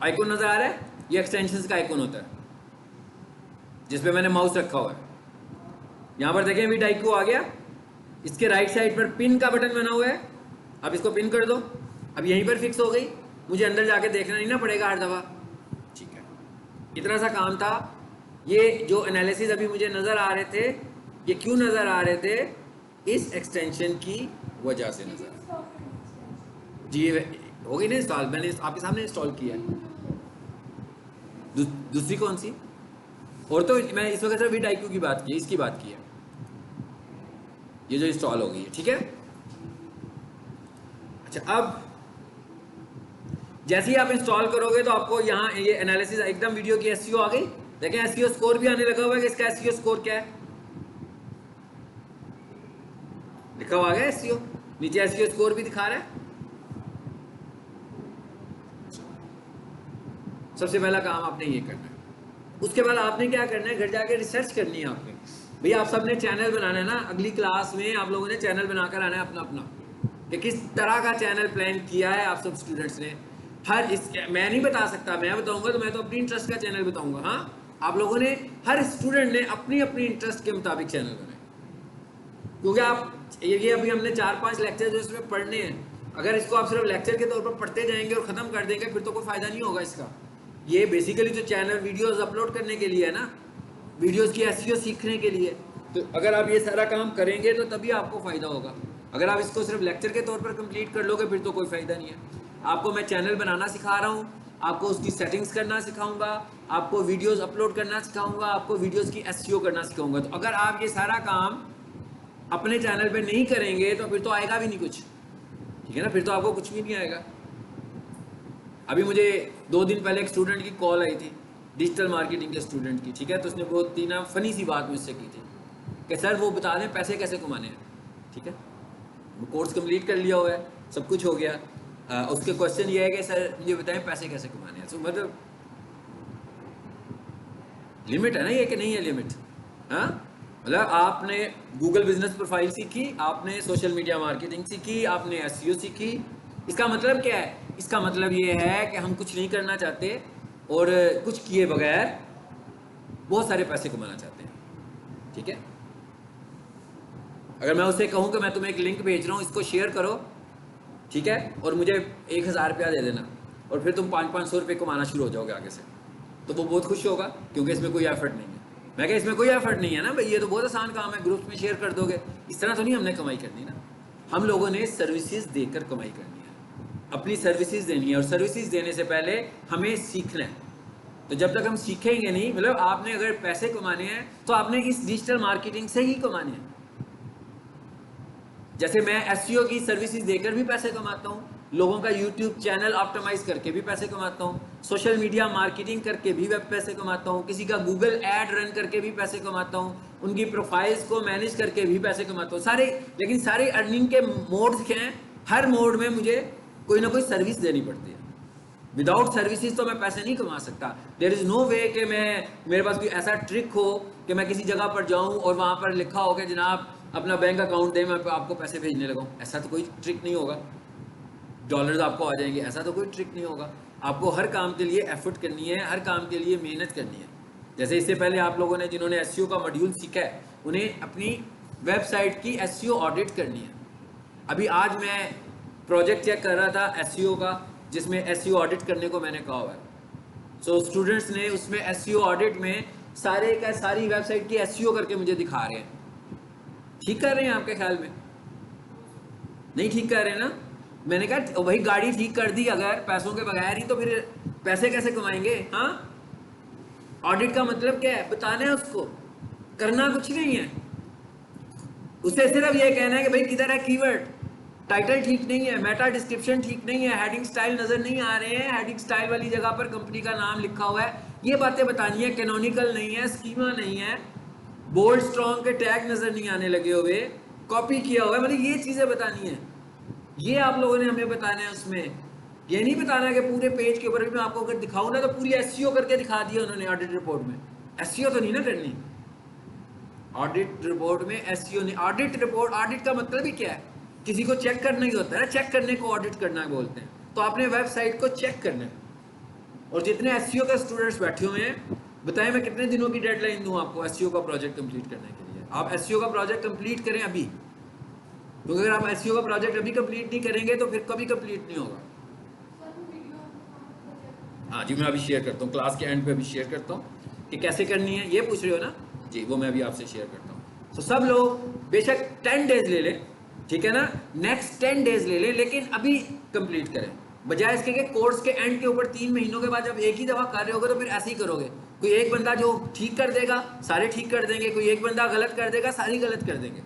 आइकॉन नज़र आ रहा है, ये एक्सटेंशंस का आइकॉन होता है जिस पे मैंने माउस रखा हुआ है। यहाँ पर देखें vidIQ आ गया, इसके राइट साइड पर पिन का बटन बना हुआ है, अब इसको पिन कर दो, अब यहीं पर फिक्स हो गई, मुझे अंदर जाके देखना नहीं ना पड़ेगा हर दफ़ा। ठीक है, इतना सा काम था। ये जो एनालिसिस अभी मुझे नज़र आ रहे थे, ये क्यों नज़र आ रहे थे? इस एक्सटेंशन की वजह से नज़र जी हो गई ना इंस्टॉल, मैंने आपके सामने इंस्टॉल किया है। दूसरी कौन सी? और तो मैं इस वक्त सिर्फ vidIQ की बात की, इसकी बात की है, ये जो इंस्टॉल हो गई है। ठीक है, अच्छा अब जैसे ही आप इंस्टॉल करोगे तो आपको यहाँ ये एनालिसिस एकदम वीडियो की SEO आ गई। देखें SEO स्कोर भी आने लगा हुआ है कि इसका SEO स्कोर क्या है, लिखा हुआ है SEO, नीचे SEO स्कोर भी दिखा रहा है। सबसे पहला काम आपने ये करना है। उसके बाद आपने क्या करना है, घर जाके रिसर्च करनी है आपने। भैया आप सबने चैनल बनाना है ना, अगली क्लास में आप लोगों ने चैनल बनाकर आना है अपना अपना, कि किस तरह का चैनल प्लान किया है आप सब स्टूडेंट्स ने। हर इस मैं नहीं बता सकता, मैं बताऊंगा तो मैं तो अपनी इंटरेस्ट का चैनल बताऊंगा। हाँ, आप लोगों ने, हर स्टूडेंट ने अपनी अपनी इंटरेस्ट के मुताबिक चैनल बनाए, क्योंकि आप ये अभी हमने 4-5 लेक्चर जो इसमें पढ़ने हैं, अगर इसको आप सिर्फ लेक्चर के तौर पर पढ़ते जाएंगे और ख़त्म कर देंगे फिर तो कोई फ़ायदा नहीं होगा इसका। ये बेसिकली जो चैनल वीडियोस अपलोड करने के लिए है ना, वीडियोस की SEO सीखने के लिए। तो अगर आप ये सारा काम करेंगे तो तभी आपको फ़ायदा होगा। अगर आप इसको सिर्फ लेक्चर के तौर पर कंप्लीट कर लोगे फिर तो कोई फ़ायदा नहीं है। आपको मैं चैनल बनाना सिखा रहा हूँ, आपको उसकी सेटिंग्स करना सिखाऊंगा, आपको वीडियोस अपलोड करना सिखाऊंगा, आपको वीडियोस की SEO करना सिखाऊंगा। तो अगर आप ये सारा काम अपने चैनल पे नहीं करेंगे तो फिर तो आएगा भी नहीं कुछ, ठीक है ना, फिर तो आपको कुछ भी नहीं आएगा। अभी मुझे 2 दिन पहले एक स्टूडेंट की कॉल आई थी, डिजिटल मार्केटिंग के स्टूडेंट की, ठीक है, तो उसने बहुत ही ना फनी सी बात मुझसे की थी कि सर वो बता दें पैसे कैसे कमाने हैं। ठीक है, वो कोर्स कंप्लीट कर लिया हुआ है, सब कुछ हो गया, उसके क्वेश्चन ये है कि सर मुझे बताएं पैसे कैसे कमाने हैं। तो मतलब लिमिट है ना ये कि नहीं है लिमिट? हाँ, मतलब आपने गूगल बिजनेस प्रोफाइल सीखी, आपने सोशल मीडिया मार्केटिंग सीखी, आपने SEO सीखी, इसका मतलब क्या है? इसका मतलब ये है कि हम कुछ नहीं करना चाहते और कुछ किए बगैर बहुत सारे पैसे कमाना चाहते हैं, ठीक है। अगर मैं उसे कहूँ कि मैं तुम्हें एक लिंक भेज रहा हूँ, इसको शेयर करो, ठीक है, और मुझे 1000 रुपया दे देना, और फिर तुम 500-500 रुपये कमाना शुरू हो जाओगे आगे से, तो वो बहुत खुश होगा, क्योंकि इसमें कोई एफर्ट नहीं है। मैं क्या, इसमें कोई एफर्ट नहीं है ना भाई, ये तो बहुत आसान काम है, ग्रुप में शेयर कर दोगे। इस तरह तो नहीं हमने कमाई करनी ना, हम लोगों ने सर्विसेज देकर कमाई करनी है, अपनी सर्विसेज देनी है, और सर्विसेज देने से पहले हमें सीखना है। तो जब तक हम सीखेंगे नहीं, मतलब आपने अगर पैसे कमाने हैं तो आपने इस डिजिटल मार्केटिंग से ही कमाने हैं। जैसे मैं एसईओ की सर्विसेज देकर भी पैसे कमाता हूँ, लोगों का यूट्यूब चैनल ऑप्टिमाइज करके भी पैसे कमाता हूँ, सोशल मीडिया मार्केटिंग करके भी पैसे कमाता हूँ, किसी का गूगल ऐड रन करके भी पैसे कमाता हूँ, उनकी प्रोफाइल्स को मैनेज करके भी पैसे कमाता हूँ, सारे। लेकिन सारे अर्निंग के मोड्स क्या हैं, हर मोड में मुझे कोई ना कोई सर्विस देनी पड़ती है। विदाउट सर्विसेज तो मैं पैसे नहीं कमा सकता। देयर इज नो वे कि मेरे पास कोई ऐसा ट्रिक हो कि मैं किसी जगह पर जाऊं और वहां पर लिखा हो कि जनाब अपना बैंक अकाउंट दें, मैं आपको पैसे भेजने लगाऊं। ऐसा तो कोई ट्रिक नहीं होगा, डॉलर्स आपको आ जाएंगे, ऐसा तो कोई ट्रिक नहीं होगा। आपको हर काम के लिए एफर्ट करनी है, हर काम के लिए मेहनत करनी है। जैसे इससे पहले आप लोगों ने जिन्होंने एसईओ का मॉड्यूल सीखा है, उन्हें अपनी वेबसाइट की एसईओ ऑडिट करनी है। अभी आज मैं प्रोजेक्ट चेक कर रहा था एसईओ का, जिसमें एसईओ ऑडिट करने को मैंने कहा हुआ है। सो स्टूडेंट्स ने उसमें एसईओ ऑडिट में सारी वेबसाइट की एसईओ करके मुझे दिखा रहे हैं। ठीक कर रहे हैं आपके ख्याल में? नहीं ठीक कर रहे हैं ना? मैंने कहा वही गाड़ी ठीक कर दी अगर पैसों के बगैर ही, तो फिर पैसे कैसे कमाएंगे? हाँ, ऑडिट का मतलब क्या है? बताना है उसको, करना कुछ नहीं है। उसे सिर्फ ये कहना है कि भाई किधर है कीवर्ड, टाइटल ठीक नहीं है, मेटा डिस्क्रिप्शन ठीक नहीं है, हेडिंग स्टाइल नजर नहीं आ रहे हैं, हेडिंग स्टाइल वाली जगह पर कंपनी का नाम लिखा हुआ है, ये बातें बतानी है। कैनोनिकल नहीं है, स्कीमा नहीं है, बोल्ड स्ट्रॉन्ग के टैग नजर नहीं आने लगे हुए, कॉपी किया हुआ है, मतलब ये चीजें बतानी है। ये आप लोगों ने हमें बताना है। उसमें ये नहीं बताना कि पूरे पेज के ऊपर भी मैं आपको अगर दिखाऊं ना तो पूरी एसईओ करके दिखा दिया उन्होंने ऑडिट रिपोर्ट में। एसईओ तो नहीं ना करनी ऑडिट रिपोर्ट में, एसईओ नहीं। ऑडिट रिपोर्ट, ऑडिट का मतलब ही क्या है? किसी को चेक करना ही होता है ना, चेक करने को ऑडिट करना बोलते हैं। तो आपने वेबसाइट को चेक करना है। और जितने एसईओ के स्टूडेंट्स बैठे हुए हैं, बताएं मैं कितने दिनों की डेडलाइन दूं आपको एसईओ का प्रोजेक्ट कंप्लीट करने के लिए? आप एसईओ का प्रोजेक्ट कंप्लीट करें अभी, क्योंकि अगर आप एसईओ का प्रोजेक्ट अभी कंप्लीट नहीं करेंगे तो फिर कभी कंप्लीट नहीं होगा। हाँ जी, मैं अभी शेयर करता हूँ, क्लास के एंड पे अभी शेयर करता हूँ कि कैसे करनी है। ये पूछ रहे हो ना जी, वो मैं अभी आपसे शेयर करता हूँ। तो सब लोग बेशक 10 डेज ले लें, ठीक है ना, नेक्स्ट 10 डेज ले लें, लेकिन अभी कंप्लीट करें, बजाय इसके कि कोर्स के एंड के ऊपर 3 महीनों के बाद जब एक ही दफ़ा कर रहे होगे तो फिर ऐसे ही करोगे। कोई एक बंदा जो ठीक कर देगा सारे ठीक कर देंगे, कोई एक बंदा गलत कर देगा सारी गलत कर देंगे।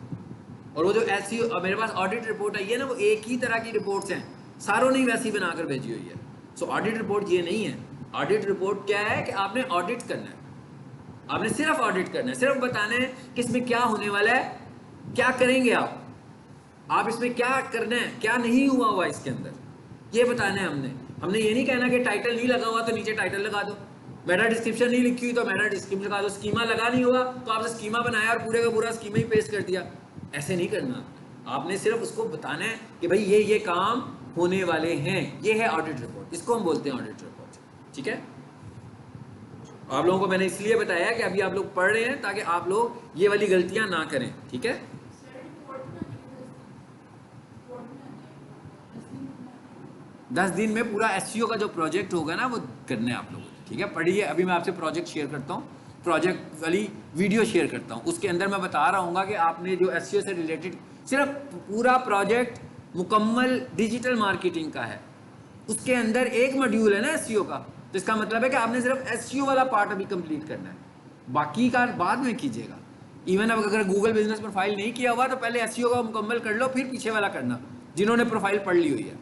और वो जो ऐसी मेरे पास ऑडिट रिपोर्ट आई है ना, वो एक ही तरह की रिपोर्ट्स हैं, सारों ने वैसी बनाकर भेजी हुई है। सो ऑडिट रिपोर्ट ये नहीं है। ऑडिट रिपोर्ट क्या है कि आपने ऑडिट करना है, आपने सिर्फ ऑडिट करना है, सिर्फ बताना है कि इसमें क्या होने वाला है, क्या करेंगे आप इसमें क्या करना है, क्या नहीं हुआ इसके अंदर, ये बताना है हमने ये नहीं कहना कि टाइटल नहीं लगा हुआ तो नीचे टाइटल लगा दो, मेटा डिस्क्रिप्शन नहीं लिखी हुई तो मेटा डिस्क्रिप्शन लगा दो, स्कीमा लगा नहीं हुआ तो आपने स्कीमा बनाया और पूरे का पूरा स्कीमा ही पेश कर दिया। ऐसे नहीं करना। आपने सिर्फ उसको बताना है कि भाई ये काम होने वाले हैं, ये है ऑडिट रिपोर्ट, इसको हम बोलते हैं ऑडिट रिपोर्ट। ठीक है, आप लोगों को मैंने इसलिए बताया कि अभी आप लोग पढ़ रहे हैं ताकि आप लोग ये वाली गलतियां ना करें। ठीक है, 10 दिन में पूरा एसईओ का जो प्रोजेक्ट होगा ना वो करना है आप लोगों को। ठीक है, पढ़िए। अभी मैं आपसे प्रोजेक्ट शेयर करता हूँ, प्रोजेक्ट वाली वीडियो शेयर करता हूँ। उसके अंदर मैं बता रहा हूँ कि आपने जो एसईओ से रिलेटेड सिर्फ पूरा प्रोजेक्ट मुकम्मल डिजिटल मार्केटिंग का है, उसके अंदर एक मॉड्यूल है ना एसईओ का, तो इसका मतलब है कि आपने सिर्फ एसईओ वाला पार्ट अभी कंप्लीट करना है, बाकी का बाद में कीजिएगा। इवन अब अगर गूगल बिजनेस प्रोफाइल नहीं किया हुआ तो पहले एसईओ का मुकम्मल कर लो, फिर पीछे वाला करना, जिन्होंने प्रोफाइल पढ़ ली हुई है।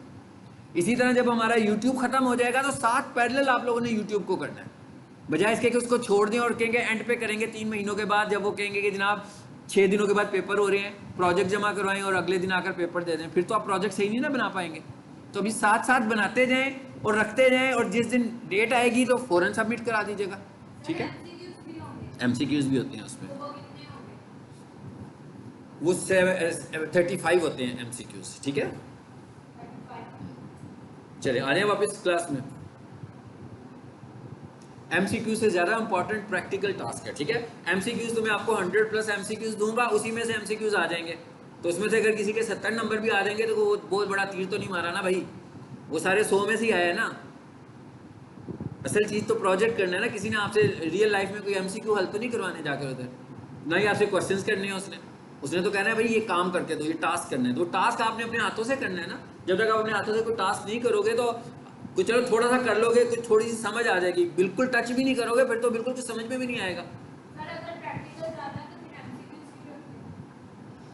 इसी तरह जब हमारा यूट्यूब खत्म हो जाएगा तो 7 पैरेलल आप लोगों ने यूट्यूब को करना है, बजाय इसके कि उसको छोड़ दें और कहेंगे एंड पे करेंगे 3 महीनों के बाद, जब वो कहेंगे कि जनाब 6 दिनों के बाद पेपर हो रहे हैं, प्रोजेक्ट जमा करवाएं और अगले दिन आकर पेपर दे दें, फिर तो आप प्रोजेक्ट सही नहीं ना बना पाएंगे। तो अभी साथ साथ बनाते जाएं और रखते जाएं, और जिस दिन डेट आएगी तो फौरन सबमिट करा दीजिएगा। ठीक है, एमसीक्यूज भी होते हैं उसमें, वो 35 होते हैं एमसीक्यूज। ठीक है, चलिए आ रहे हैं वापस क्लास में। एमसीक्यू से ज़्यादा इंपॉर्टेंट प्रैक्टिकल टास्क है, ठीक है। एमसीक्यूज तो मैं आपको 100+ एमसीक्यूज दूंगा, उसी में से एमसीक्यूज आ जाएंगे, तो उसमें से अगर किसी के 70 नंबर भी आ जाएंगे तो वो बहुत बड़ा तीर तो नहीं मारा ना भाई, वो सारे 100 में से ही आया है ना। असल चीज़ तो प्रोजेक्ट करना है ना, किसी ने आपसे रियल लाइफ में कोई एमसीक्यू हल तो नहीं करवाने जाकर उधर, ना ही आपसे क्वेश्चंस करने हैं उसने तो कहना है भाई ये काम करके दो, ये टास्क करना है, तो टास्क आपने अपने हाथों से करना है ना। जब तक आप अपने हाथों से कोई टास्क नहीं करोगे तो कुछ चलो थोड़ा सा कर लोगे, कुछ थोड़ी सी समझ आ जाएगी, बिल्कुल टच भी नहीं करोगे फिर तो बिल्कुल कुछ समझ में भी नहीं आएगा।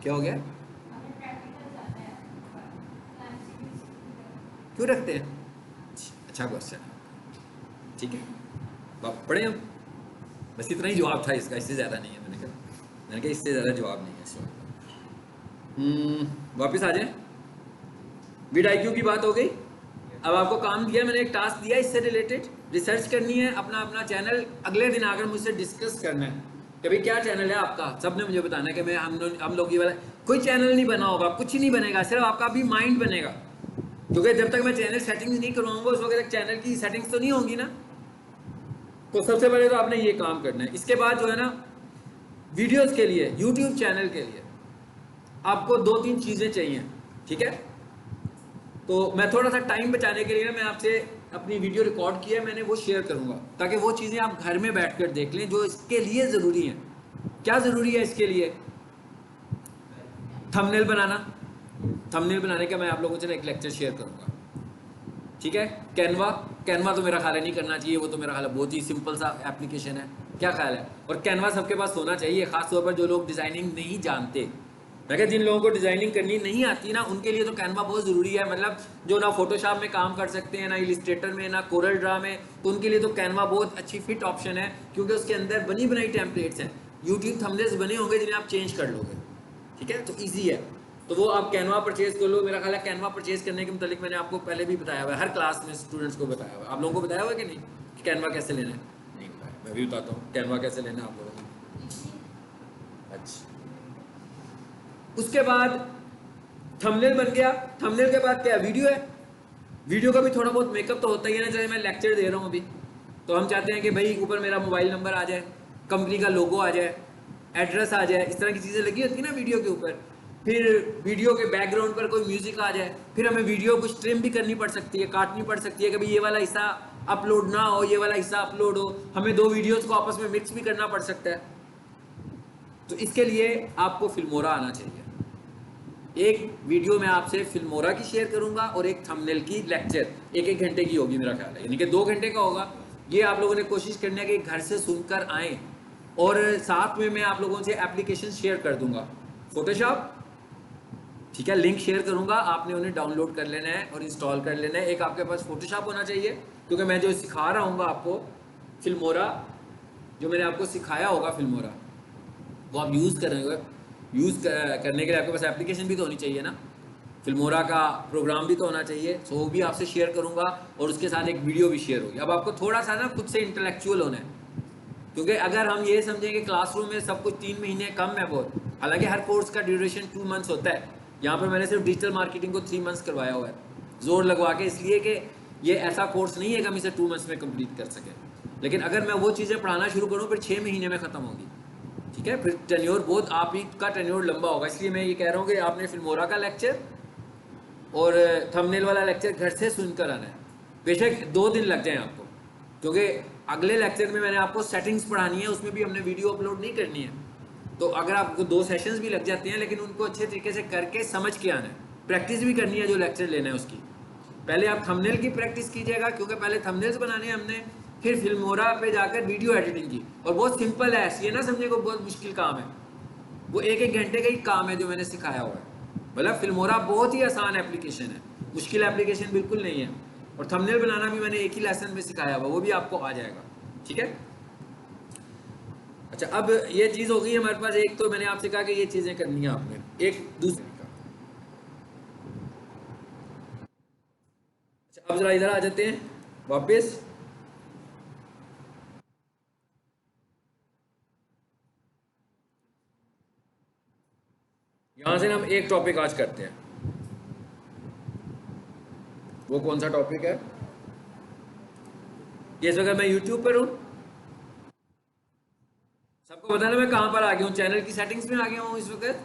क्या हो गया, क्यों रखते हैं? अच्छा क्वेश्चन, ठीक है पढ़े हम, बस इतना ही जवाब था इसका, इससे ज़्यादा नहीं है। मैंने कहा इससे ज़्यादा जवाब नहीं है इस वक्त। वापस आ जाए, विड IQ की बात हो गई। अब आपको काम दिया मैंने, एक टास्क दिया, इससे रिलेटेड रिसर्च करनी है, अपना अपना चैनल अगले दिन आकर मुझसे डिस्कस करना है कि भाई क्या चैनल है आपका, सबने मुझे बताना है कि मैं हम लोग ये वाला, कोई चैनल नहीं बना होगा, कुछ नहीं बनेगा, सिर्फ आपका भी माइंड बनेगा, क्योंकि जब तक मैं चैनल सेटिंग्स नहीं करवाऊंगा उस वक्त तक चैनल की सेटिंग्स तो नहीं होंगी ना। तो सबसे पहले तो आपने ये काम करना है। इसके बाद जो है ना, वीडियोस के लिए, यूट्यूब चैनल के लिए आपको 2-3 चीज़ें चाहिए, ठीक है। तो मैं थोड़ा सा टाइम बचाने के लिए ना, मैं आपसे अपनी वीडियो रिकॉर्ड किया है मैंने, वो शेयर करूंगा ताकि वो चीज़ें आप घर में बैठकर देख लें जो इसके लिए ज़रूरी है। क्या ज़रूरी है इसके लिए? थंबनेल बनाना, थंबनेल बनाने का मैं आप लोगों से ना एक लेक्चर शेयर करूंगा, ठीक है। कैनवा तो मेरा ख्याल है नहीं करना चाहिए, वो तो मेरा ख्याल है बहुत ही सिंपल सा एप्लीकेशन है, क्या ख्याल है? और कैनवा सबके पास होना चाहिए, खासतौर पर जो लोग डिज़ाइनिंग नहीं जानते। मैं क्या, जिन लोगों को डिज़ाइनिंग करनी नहीं आती ना, उनके लिए तो कैनवा बहुत ज़रूरी है, मतलब जो ना फोटोशॉप में काम कर सकते हैं, ना इलिस्ट्रेटर में, ना कोरल ड्रा में, तो उनके लिए तो कैनवा बहुत अच्छी फिट ऑप्शन है, क्योंकि उसके अंदर बनी बनाई टेम्पलेट्स हैं, यूट्यूब थंबनेल्स बने होंगे जिन्हें आप चेंज कर लोगे, ठीक है। तो ईजी है, तो वो आप कैनवा परचेज कर लो। मेरा ख्याल है कैनवा परचेज करने के मतलब मैंने आपको पहले भी बताया हुआ है, हर क्लास में स्टूडेंट्स को बताया हुआ है। आप लोगों को बताया हुआ है कि नहीं कि कैनवा कैसे लेना है? नहीं बताया, मैं भी बताता हूँ कैनवा कैसे लेना है आप लोगों को। अच्छा, उसके बाद थंबनेल बन गया, थंबनेल के बाद क्या, वीडियो है। वीडियो का भी थोड़ा बहुत मेकअप तो होता ही है ना, जैसे मैं लेक्चर दे रहा हूँ अभी, तो हम चाहते हैं कि भाई ऊपर मेरा मोबाइल नंबर आ जाए, कंपनी का लोगो आ जाए, एड्रेस आ जाए, इस तरह की चीज़ें लगी होती है ना वीडियो के ऊपर। फिर वीडियो के बैकग्राउंड पर कोई म्यूजिक आ जाए, फिर हमें वीडियो कुछ ट्रिम भी करनी पड़ सकती है, काटनी पड़ सकती है कि भाई ये वाला हिस्सा अपलोड ना हो, ये वाला हिस्सा अपलोड हो, हमें 2 वीडियोस को आपस में मिक्स भी करना पड़ सकता है। तो इसके लिए आपको फिल्मोरा आना चाहिए। एक वीडियो मैं आपसे फिल्मोरा की शेयर करूंगा और एक थंबनेल की लेक्चर 1-1 घंटे की होगी मेरा ख्याल है, यानी कि 2 घंटे का होगा। ये आप लोगों ने कोशिश करनी है कि घर से सुनकर आएँ, और साथ में मैं आप लोगों से एप्लीकेशन शेयर कर दूंगा, फोटोशॉप, ठीक है, लिंक शेयर करूंगा, आपने उन्हें डाउनलोड कर लेना है और इंस्टॉल कर लेना है। एक आपके पास फोटोशॉप होना चाहिए, क्योंकि मैं जो सिखा रहा हूँ आपको फिल्मोरा, जो मैंने आपको सिखाया होगा फिल्मोरा, वो आप यूज़ करेंगे। करने के लिए आपके पास एप्लीकेशन भी तो होनी चाहिए ना, फिल्मोरा का प्रोग्राम भी तो होना चाहिए। सो वो भी आपसे शेयर करूंगा और उसके साथ एक वीडियो भी शेयर होगी। अब आपको थोड़ा सा ना खुद से इंटेलेक्चुअल होना है, क्योंकि अगर हम ये समझें कि क्लासरूम में सब कुछ 3 महीने कम है बहुत, हालांकि हर कोर्स का ड्यूरेशन 2 मंथ्स होता है। यहाँ पर मैंने सिर्फ डिजिटल मार्केटिंग को 3 मंथ्स करवाया हुआ है, जोर लगवा के, इसलिए कि ये ऐसा कोर्स नहीं है कि हम इसे 2 मंथ्स में कंप्लीट कर सकें। लेकिन अगर मैं वो चीज़ें पढ़ाना शुरू करूँ फिर 6 महीने में ख़त्म होगी, ठीक है। फिर टेन्योर बहुत, आप ही का टेन्योर लंबा होगा। इसलिए मैं ये कह रहा हूँ कि आपने फिल्मोरा का लेक्चर और थंबनेल वाला लेक्चर घर से सुनकर आना है। बेशक 2 दिन लग जाएं आपको, क्योंकि अगले लेक्चर में मैंने आपको सेटिंग्स पढ़ानी है, उसमें भी हमने वीडियो अपलोड नहीं करनी है। तो अगर आपको 2 सेशंस भी लग जाते हैं, लेकिन उनको अच्छे तरीके से करके समझ के आना है, प्रैक्टिस भी करनी है जो लेक्चर लेना है उसकी। पहले आप थंबनेल की प्रैक्टिस कीजिएगा, क्योंकि पहले थंबनेल्स बनाने हैं हमने, फिर फिल्मोरा पे जाकर वीडियो एडिटिंग की। और बहुत सिंपल है, ये ना समझे को बहुत मुश्किल काम है, वो 1-1 घंटे का ही काम है जो मैंने सिखाया हुआ है। मतलब फिल्मोरा बहुत ही आसान एप्लीकेशन है, मुश्किल एप्लीकेशन बिल्कुल नहीं है। और थंबनेल बनाना भी मैंने एक ही लेसन में सिखाया हुआ, वो भी आपको आ जाएगा, ठीक है। अच्छा, अब ये चीज़ हो गई हमारे पास। एक तो मैंने आपसे कहा कि ये चीज़ें करनी है आपने, एक दूसरी का। अच्छा, अब जरा इधर आ जाते हैं वापस। यहां से हम एक टॉपिक आज करते हैं। वो कौन सा टॉपिक है? ये इस वक्त मैं यूट्यूब पर हूँ, आपको पता ना मैं कहाँ पर आ गया हूँ, चैनल की सेटिंग्स में आ गया हूँ इस वक्त।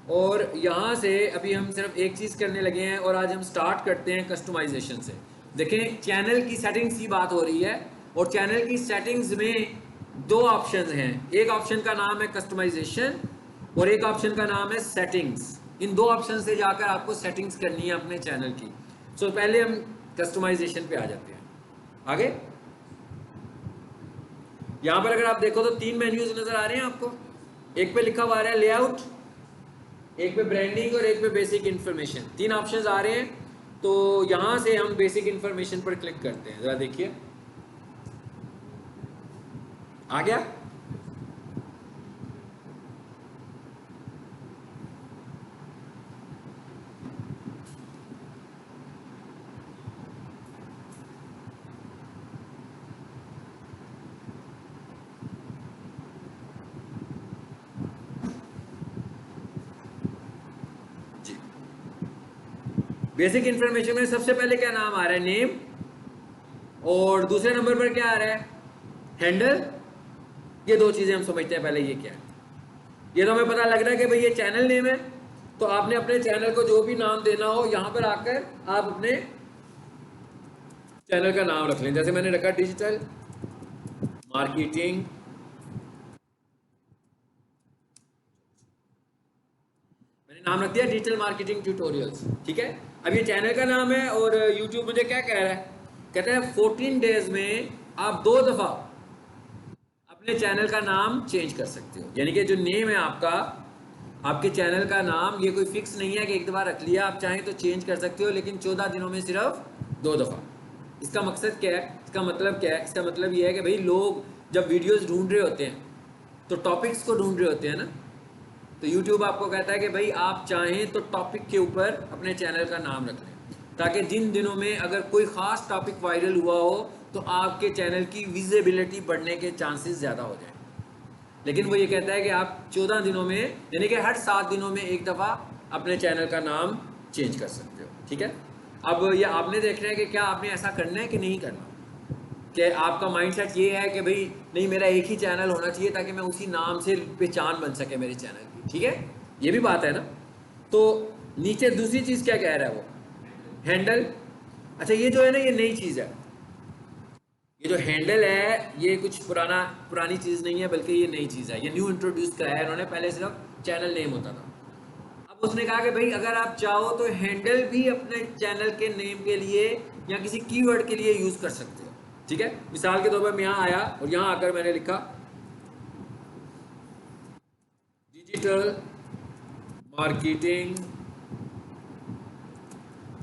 और यहाँ से अभी हम सिर्फ एक चीज़ करने लगे हैं और आज हम स्टार्ट करते हैं कस्टमाइजेशन से। देखें चैनल की सेटिंग्स की बात हो रही है और चैनल की सेटिंग्स में दो ऑप्शन हैं, एक ऑप्शन का नाम है कस्टमाइजेशन और एक ऑप्शन का नाम है सेटिंग्स। इन दो ऑप्शन से जाकर आपको सेटिंग्स करनी है अपने चैनल की। सो पहले हम कस्टमाइजेशन पे आ जाते हैं। आगे यहाँ पर अगर आप देखो तो तीन मेन्यूज नजर आ रहे हैं आपको। एक पे लिखा हुआ आ रहा है लेआउट, एक पे ब्रांडिंग और एक पे बेसिक इन्फॉर्मेशन। तीन ऑप्शंस आ रहे हैं। तो यहां से हम बेसिक इन्फॉर्मेशन पर क्लिक करते हैं, जरा देखिए आ गया। जी, बेसिक इन्फॉर्मेशन में सबसे पहले क्या नाम आ रहा है, नेम, और दूसरे नंबर पर क्या आ रहा है, हैंडल। ये दो चीजें हम समझते हैं पहले, ये क्या है। ये तो हमें पता लग रहा है कि भाई ये चैनल नेम है, तो आपने अपने चैनल को जो भी नाम देना हो यहां पर आकर आप अपने चैनल का नाम रख लें। जैसे मैंने रखा डिजिटल मार्केटिंग, मैंने नाम रख दिया डिजिटल मार्केटिंग ट्यूटोरियल्स, ठीक है। अब ये चैनल का नाम है और यूट्यूब मुझे क्या कह रहा है, कहता है 14 डेज में आप 2 दफा अपने चैनल का नाम चेंज कर सकते हो। यानी कि जो नेम है आपका, आपके चैनल का नाम, ये कोई फिक्स नहीं है कि एक दफा रख लिया, आप चाहें तो चेंज कर सकते हो, लेकिन 14 दिनों में सिर्फ 2 दफा। इसका मकसद क्या है, इसका मतलब क्या है, इसका मतलब ये है कि भाई लोग जब वीडियोस ढूंढ रहे होते हैं तो टॉपिक्स को ढूंढ रहे होते हैं ना, तो YouTube आपको कहता है कि भाई आप चाहें तो टॉपिक के ऊपर अपने चैनल का नाम रख लें, ताकि जिन दिनों में अगर कोई ख़ास टॉपिक वायरल हुआ हो तो आपके चैनल की विजिबिलिटी बढ़ने के चांसेस ज़्यादा हो जाए। लेकिन वो ये कहता है कि आप 14 दिनों में, यानी कि हर 7 दिनों में एक दफ़ा अपने चैनल का नाम चेंज कर सकते हो, ठीक है। अब ये आपने देखना है कि क्या आपने ऐसा करना है कि नहीं करना, कि आपका माइंडसेट ये है कि भाई नहीं मेरा एक ही चैनल होना चाहिए ताकि मैं उसी नाम से पहचान बन सके मेरे चैनल की, ठीक है। ये भी बात है ना। तो नीचे दूसरी चीज़ क्या कह रहा है वो, हैंडल। अच्छा ये जो है ना, ये नई चीज़ है। ये जो हैंडल है ये कुछ पुरानी चीज़ नहीं है, बल्कि ये नई चीज़ है, ये न्यू इंट्रोड्यूस करा है इन्होंने। पहले सिर्फ चैनल नेम होता था। अब उसने कहा कि भाई अगर आप चाहो तो हैंडल भी अपने चैनल के नेम के लिए या किसी कीवर्ड के लिए यूज़ कर सकते हो, ठीक है। मिसाल के तौर पर मैं यहाँ आया और यहाँ आकर मैंने लिखा डिजिटल मार्केटिंग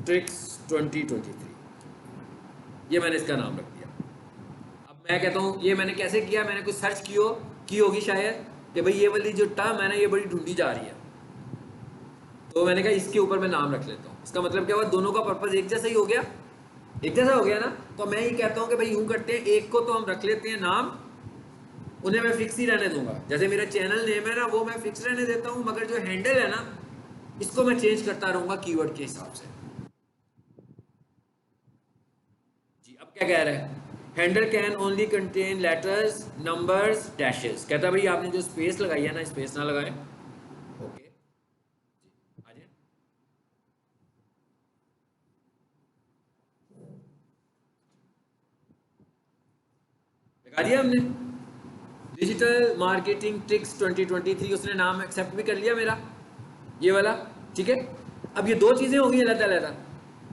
ट्रिक्स 2023, ये मैंने इसका नाम रख दिया। अब मैं कहता हूँ ये मैंने कैसे किया, मैंने कुछ सर्च की होगी शायद कि भाई ये वाली जो टर्म है ना ये बड़ी ढूंढी जा रही है, तो मैंने कहा इसके ऊपर मैं नाम रख लेता हूँ। इसका मतलब क्या हुआ, दोनों का पर्पज एक जैसा ही हो गया, एक जैसा हो गया ना। तो मैं ये कहता हूँ कि भाई यूं करते हैं, एक को तो हम रख लेते हैं नाम, उन्हें मैं फिक्स ही रहने दूंगा। जैसे मेरा चैनल नेम है ना वो मैं फिक्स रहने देता हूँ, मगर जो हैंडल है ना इसको मैं चेंज करता रहूंगा कीवर्ड के हिसाब से। जी अब क्या कह रहा है, handle can only contain letters numbers dashes. कहता है भाई आपने जो स्पेस लगाई है ना स्पेस ना लगाए। ओके जी आ जाए, लगा दिया हमने डिजिटल मार्केटिंग ट्रिक्स 2023। उसने नाम एक्सेप्ट भी कर लिया मेरा ये वाला, ठीक है। अब ये दो चीज़ें हो गई अलग अलग।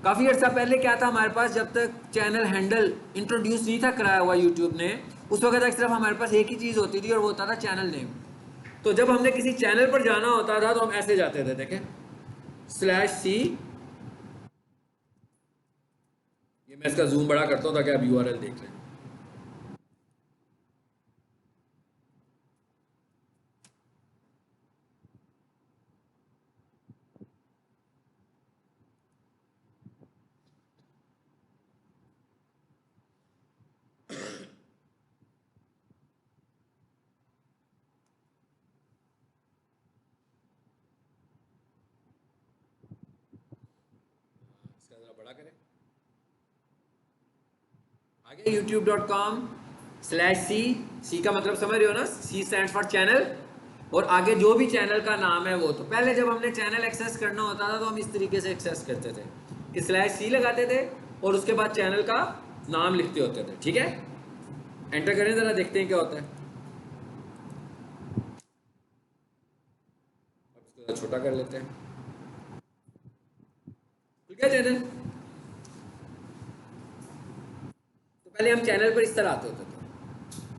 काफ़ी अर्सा पहले क्या था हमारे पास, जब तक चैनल हैंडल इंट्रोड्यूस नहीं था कराया हुआ यूट्यूब ने, उस वक्त तक सिर्फ हमारे पास एक ही चीज़ होती थी और वो होता था चैनल नेम। तो जब हमने किसी चैनल पर जाना होता था तो हम ऐसे जाते थे, देखें /C, ये मैं इसका जूम बड़ा करता हूँ ताकि आप URL देख लें। इसका ज़रा बड़ा करें, आ गया youtube.com/C सी का मतलब समझ रहे हो ना, सी स्टैंड्स फॉर चैनल, और आगे जो भी चैनल का नाम है वो। तो पहले जब हमने चैनल एक्सेस करना होता था तो हम इस तरीके से एक्सेस करते थे कि स्लैश सी लगाते थे और उसके बाद चैनल का नाम लिखते होते थे। ठीक है, एंटर करें जरा, देखते हैं क्या होता है। अब इसको छोटा कर लेते हैं। ठीक है चैनल, तो पहले हम चैनल पर इस तरह आते होते थे।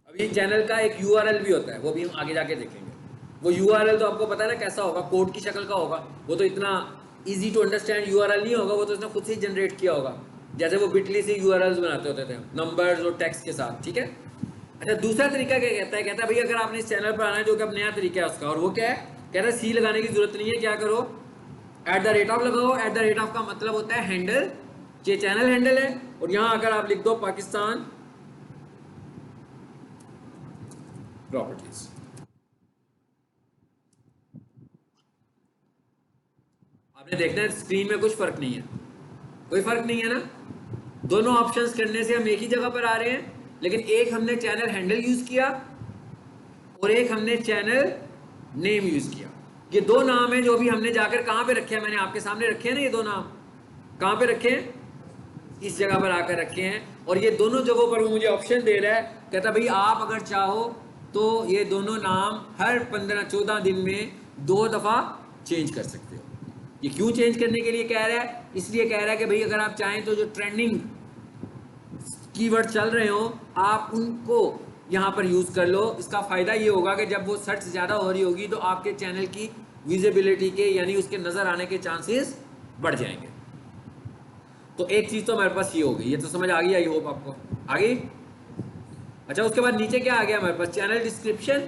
अभी चैनल का एक यूआरएल भी होता है, वो भी हम आगे जाके देखेंगे। वो यूआरएल तो आपको पता है ना कैसा होगा, कोड की शक्ल का होगा। वो तो इतना इजी टू अंडरस्टैंड यूआरएल नहीं होगा, वो तो इसने खुद से ही जनरेट किया होगा, जैसे वो बिटली से यूआरएल्स बनाते होते थे नंबर्स और टेक्स्ट के साथ। ठीक है, अच्छा दूसरा तरीका क्या कहता है, कहता है भाई अगर आपने इस चैनल पर आना है, जो कि अब नया तरीका है उसका, और वो क्या है, कहता है सी लगाने की जरूरत नहीं है, क्या करो, @ लगाओ। @ का मतलब होता है हैंडल, ये चैनल हैंडल है, और यहां अगर आप लिख दो पाकिस्तान प्रॉपर्टीज। आपने देखना है स्क्रीन में कुछ फर्क नहीं है, कोई फर्क नहीं है ना, दोनों ऑप्शंस करने से हम एक ही जगह पर आ रहे हैं, लेकिन एक हमने चैनल हैंडल यूज किया और एक हमने चैनल नेम यूज किया। ये दो नाम है जो भी हमने जाकर कहां पे रखे हैं, मैंने आपके सामने रखे हैं ना, ये दो नाम कहां पे रखे हैं, इस जगह पर आकर रखे हैं। और ये दोनों जगहों पर वो मुझे ऑप्शन दे रहा है, कहता भाई आप अगर चाहो तो ये दोनों नाम हर 15-14 दिन में 2 दफा चेंज कर सकते हो। ये क्यों चेंज करने के लिए कह रहा है, इसलिए कह रहा है कि भाई अगर आप चाहें तो जो ट्रेंडिंग कीवर्ड चल रहे हो आप उनको यहाँ पर यूज कर लो। इसका फायदा ये होगा कि जब वो सर्च ज्यादा हो रही होगी तो आपके चैनल की विजिबिलिटी के, यानी उसके नजर आने के चांसेस बढ़ जाएंगे। तो एक चीज तो हमारे पास ये हो गई, ये तो समझ आ गई, आई होप आपको आ गई। अच्छा उसके बाद नीचे क्या आ गया हमारे पास, चैनल डिस्क्रिप्शन।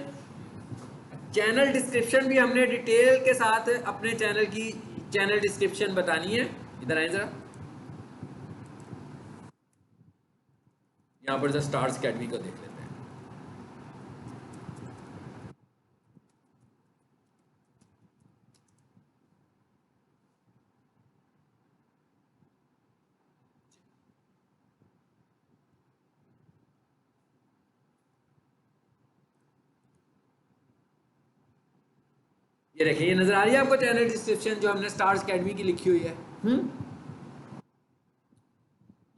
चैनल डिस्क्रिप्शन भी हमने डिटेल के साथ अपने चैनल की चैनल डिस्क्रिप्शन बतानी है। इधर आए जरा, यहां पर स्टार्स अकेडमी को देख लेते हैं। ये देखिए, ये नजर आ रही है आपको चैनल डिस्क्रिप्शन जो हमने स्टार्स अकेडमी की लिखी हुई है।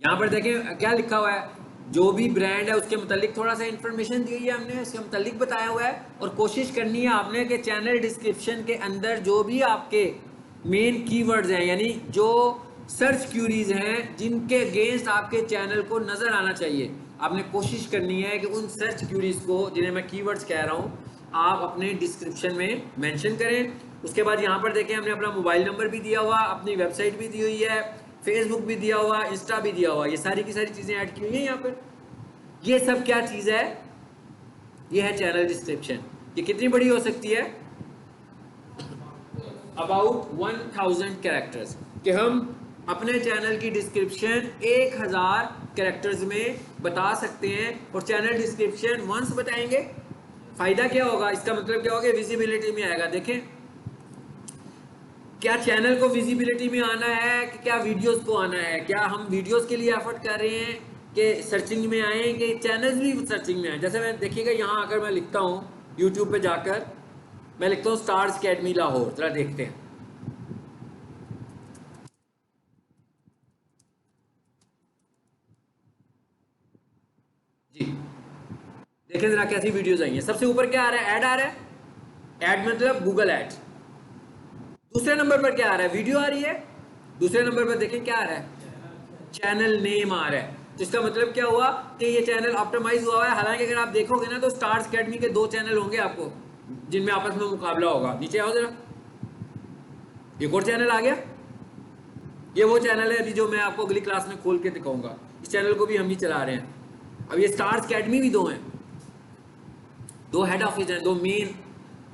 यहाँ पर देखें क्या लिखा हुआ है, जो भी ब्रांड है उसके मुतालिक थोड़ा सा इन्फॉर्मेशन दी है हमने, उसके मुतालिक बताया हुआ है। और कोशिश करनी है आपने कि चैनल डिस्क्रिप्शन के अंदर जो भी आपके मेन कीवर्ड्स हैं, यानी जो सर्च क्यूरीज हैं जिनके अगेंस्ट आपके चैनल को नजर आना चाहिए, आपने कोशिश करनी है कि उन सर्च क्यूरीज को, जिन्हें मैं कीवर्ड्स कह रहा हूँ, आप अपने डिस्क्रिप्शन में मेंशन करें। उसके बाद यहाँ पर देखें हमने अपना मोबाइल नंबर भी दिया हुआ, अपनी वेबसाइट भी दी हुई है, फेसबुक भी दिया हुआ, इंस्टा भी दिया हुआ, ये सारी की सारी चीजें ऐड की हुई हैं यहाँ पर। ये सब क्या चीज है, ये है चैनल डिस्क्रिप्शन। ये कितनी बड़ी हो सकती है, अबाउट 1000 कैरेक्टर्स, कि हम अपने चैनल की डिस्क्रिप्शन 1000 कैरेक्टर्स में बता सकते हैं। और चैनल डिस्क्रिप्शन वंस बताएंगे, फायदा क्या होगा, इसका मतलब क्या होगा, विजिबिलिटी में आएगा। देखें क्या चैनल को विजिबिलिटी में आना है कि क्या वीडियोस को आना है, क्या हम वीडियोस के लिए एफर्ट कर रहे हैं कि सर्चिंग में आए, कि चैनल्स भी सर्चिंग में आए। जैसे मैं देखिएगा यहाँ अगर मैं लिखता हूँ यूट्यूब पे जाकर, मैं लिखता हूँ स्टार्स अकेडमी लाहौर, जरा देखते हैं। जी देखें जरा कैसी वीडियोस आई हैं। सबसे ऊपर क्या आ रहा है, ऐड आ रहा है, ऐड मतलब गूगल एड्स। दूसरे नंबर पर क्या आ रहा है, वीडियो आ रही है। दूसरे नंबर पर देखें क्या आ रहा है, चैनल नेम आ रहा है। तो इसका मतलब क्या हुआ कि ये चैनल ऑप्टिमाइज हुआ है। हालांकि अगर आप देखोगे ना तो स्टार्स अकेडमी के 2 चैनल होंगे आपको जिनमें आपस में मुकाबला होगा। नीचे आओ जरा, एक और चैनल आ गया, ये वो चैनल है अभी जो मैं आपको अगली क्लास में खोल के दिखाऊंगा। इस चैनल को भी हम ही चला रहे हैं। अब ये स्टार्स अकेडमी भी 2 हैं, 2 हेड ऑफिस हैं, 2 मेन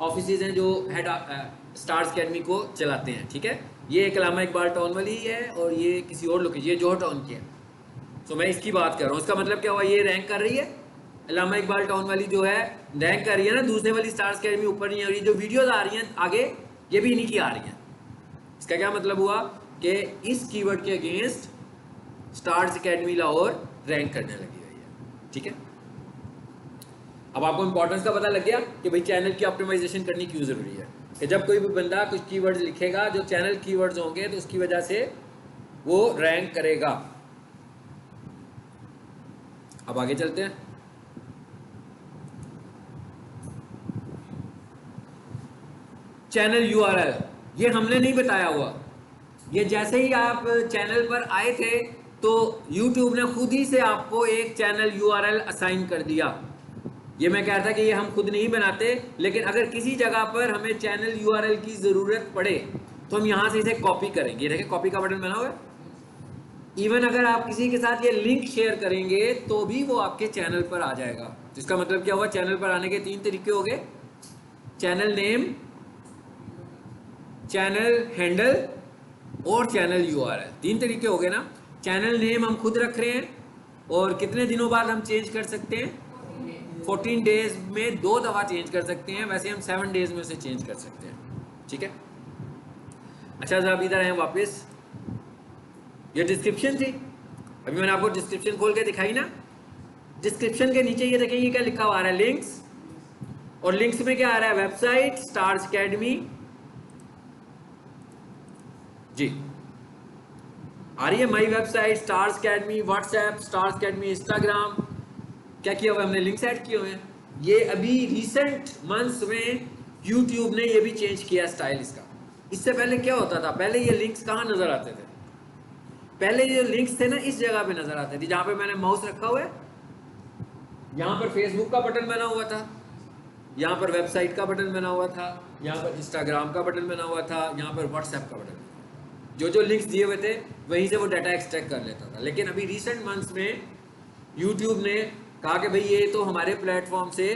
ऑफिस हैं जो हेड स्टार्स अकेडमी को चलाते हैं। ठीक है, ये एक अल्लामा इकबाल टाउन वाली है और ये किसी और लोकेशन, ये जोहर टाउन की है। तो मैं इसकी बात कर रहा हूँ। इसका मतलब क्या हुआ, ये रैंक कर रही है, अल्लामा इकबाल टाउन वाली जो है रैंक कर रही है ना, दूसरे वाली स्टार्स अकेडमी ऊपर नहीं है। और ये जो वीडियोज आ रही हैं आगे, ये भी इन्हीं की आ रही हैं। इसका क्या मतलब हुआ कि इस कीवर्ड के against stars academy Lahore rank करने लगी हुई है। ठीक है, अब आपको इंपॉर्टेंस का पता लग गया कि भाई चैनल की ऑप्टिमाइजेशन करनी क्यों ज़रूरी है, कि जब कोई भी बंदा कुछ कीवर्ड्स लिखेगा जो चैनल कीवर्ड्स होंगे तो उसकी वजह से वो रैंक करेगा। अब आगे चलते हैं। चैनल यूआरएल, ये हमने नहीं बताया हुआ, ये जैसे ही आप चैनल पर आए थे तो YouTube ने खुद ही से आपको एक चैनल यूआरएल असाइन कर दिया। ये मैं कह रहा था कि ये हम खुद नहीं बनाते, लेकिन अगर किसी जगह पर हमें चैनल यूआरएल की ज़रूरत पड़े तो हम यहाँ से इसे कॉपी करेंगे। देखिए कॉपी का बटन बना हुआ है। इवन अगर आप किसी के साथ ये लिंक शेयर करेंगे तो भी वो आपके चैनल पर आ जाएगा। जिसका मतलब क्या हुआ, चैनल पर आने के 3 तरीके हो गए, चैनल नेम, चैनल हैंडल और चैनल यूआरएल। 3 तरीके हो गए ना। चैनल नेम हम खुद रख रहे हैं और कितने दिनों बाद हम चेंज कर सकते हैं, 14 डेज में 2 दफ़ा चेंज कर सकते हैं। वैसे हम 7 डेज में उसे चेंज कर सकते हैं, ठीक है। अच्छा साहब इधर आए वापस, ये डिस्क्रिप्शन थी, अभी मैंने आपको डिस्क्रिप्शन खोल के दिखाई ना। डिस्क्रिप्शन के नीचे ये देखें, ये क्या लिखा हुआ आ रहा है, लिंक्स, और लिंक्स में क्या आ रहा है, वेबसाइट, स्टार्स अकेडमी, जी आ रही है my website, stars academy, WhatsApp, stars academy, Instagram. क्या किया हुआ है हमने, लिंक्स ऐड किए हुए हैं। ये अभी रिसेंट मंथ्स में यूट्यूब ने ये भी चेंज किया स्टाइल इसका। इससे पहले क्या होता था, पहले ये लिंक्स कहाँ नजर आते थे, पहले ये लिंक्स थे ना इस जगह पे नजर आते थे, जहां पे मैंने माउस रखा हुआ है। यहाँ पर फेसबुक का बटन बना हुआ था, यहाँ पर वेबसाइट का बटन बना हुआ था, यहाँ पर इंस्टाग्राम का बटन बना हुआ था, यहाँ पर व्हाट्सएप का बटन। जो लिंक्स दिए हुए थे वहीं से वो डाटा एक्सट्रैक्ट कर लेता था। लेकिन अभी रिसेंट मंथ्स में यूट्यूब ने कहा कि भाई ये तो हमारे प्लेटफॉर्म से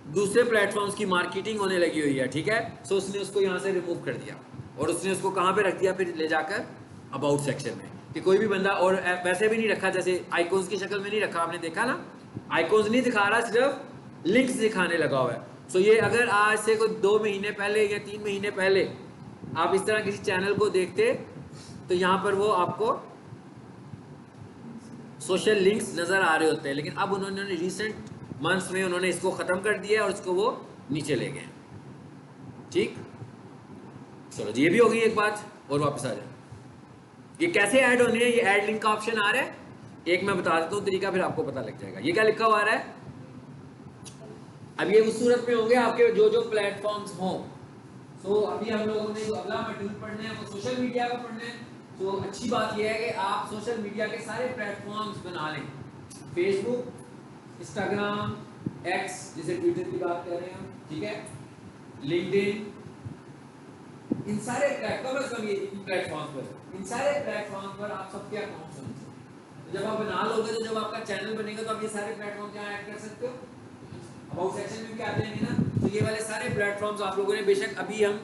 दूसरे प्लेटफॉर्म्स की मार्केटिंग होने लगी हुई है, ठीक है। सो उसने उसको यहाँ से रिमूव कर दिया और उसने उसको कहाँ पे रख दिया, फिर ले जाकर अबाउट सेक्शन में, कि कोई भी बंदा, और वैसे भी नहीं रखा जैसे आइकॉन्स की शक्ल में नहीं रखा, आपने देखा ना, आइकॉन्स नहीं दिखा रहा, सिर्फ लिंक्स दिखाने लगा हुआ है। सो ये अगर आज से कोई 2 महीने पहले या 3 महीने पहले आप इस तरह किसी चैनल को देखते तो यहाँ पर वो आपको सोशल लिंक्स नज़र आ रहे होते हैं, लेकिन अब उन्होंने रिसेंट मंथ्स में उन्होंने इसको ख़त्म कर दिया और इसको वो नीचे ले गए, ठीक। चलो जी, ये भी हो गई एक बात। और वापस आ जाए, ये कैसे ऐड होनी है, ये ऐड लिंक का ऑप्शन आ रहा है, एक मैं बता देता हूँ तरीका, फिर आपको पता लग जाएगा। ये क्या लिखा हुआ आ रहा है, अब ये उस सूरत में होंगे आपके जो प्लेटफॉर्म्स हों। तो अभी हम लोगों ने जो अगला मॉड्यूल पढ़ना है वो सोशल मीडिया का पढ़ना है। तो अच्छी बात यह है कि आप सोशल मीडिया के सारे प्लेटफॉर्म्स बना लें, फेसबुक, इंस्टाग्राम, एक्स जिसे ट्विटर की बात कर रहे हैं हम, ठीक है, लिंक्डइन, इन सारे प्लेटफॉर्म, ये प्लेटफॉर्म पर, इन सारे प्लेटफॉर्म पर आप सबके अकाउंट होंगे। तो जब आप बना लोगे तो जब आपका चैनल बनेगा तो आप ये सारे प्लेटफॉर्म क्या ऐड कर सकते हो, अबाउट सेक्शन में क्या आते हैं ना। तो ये वाले सारे प्लेटफॉर्म्स आप लोगों ने, बेशक अभी हम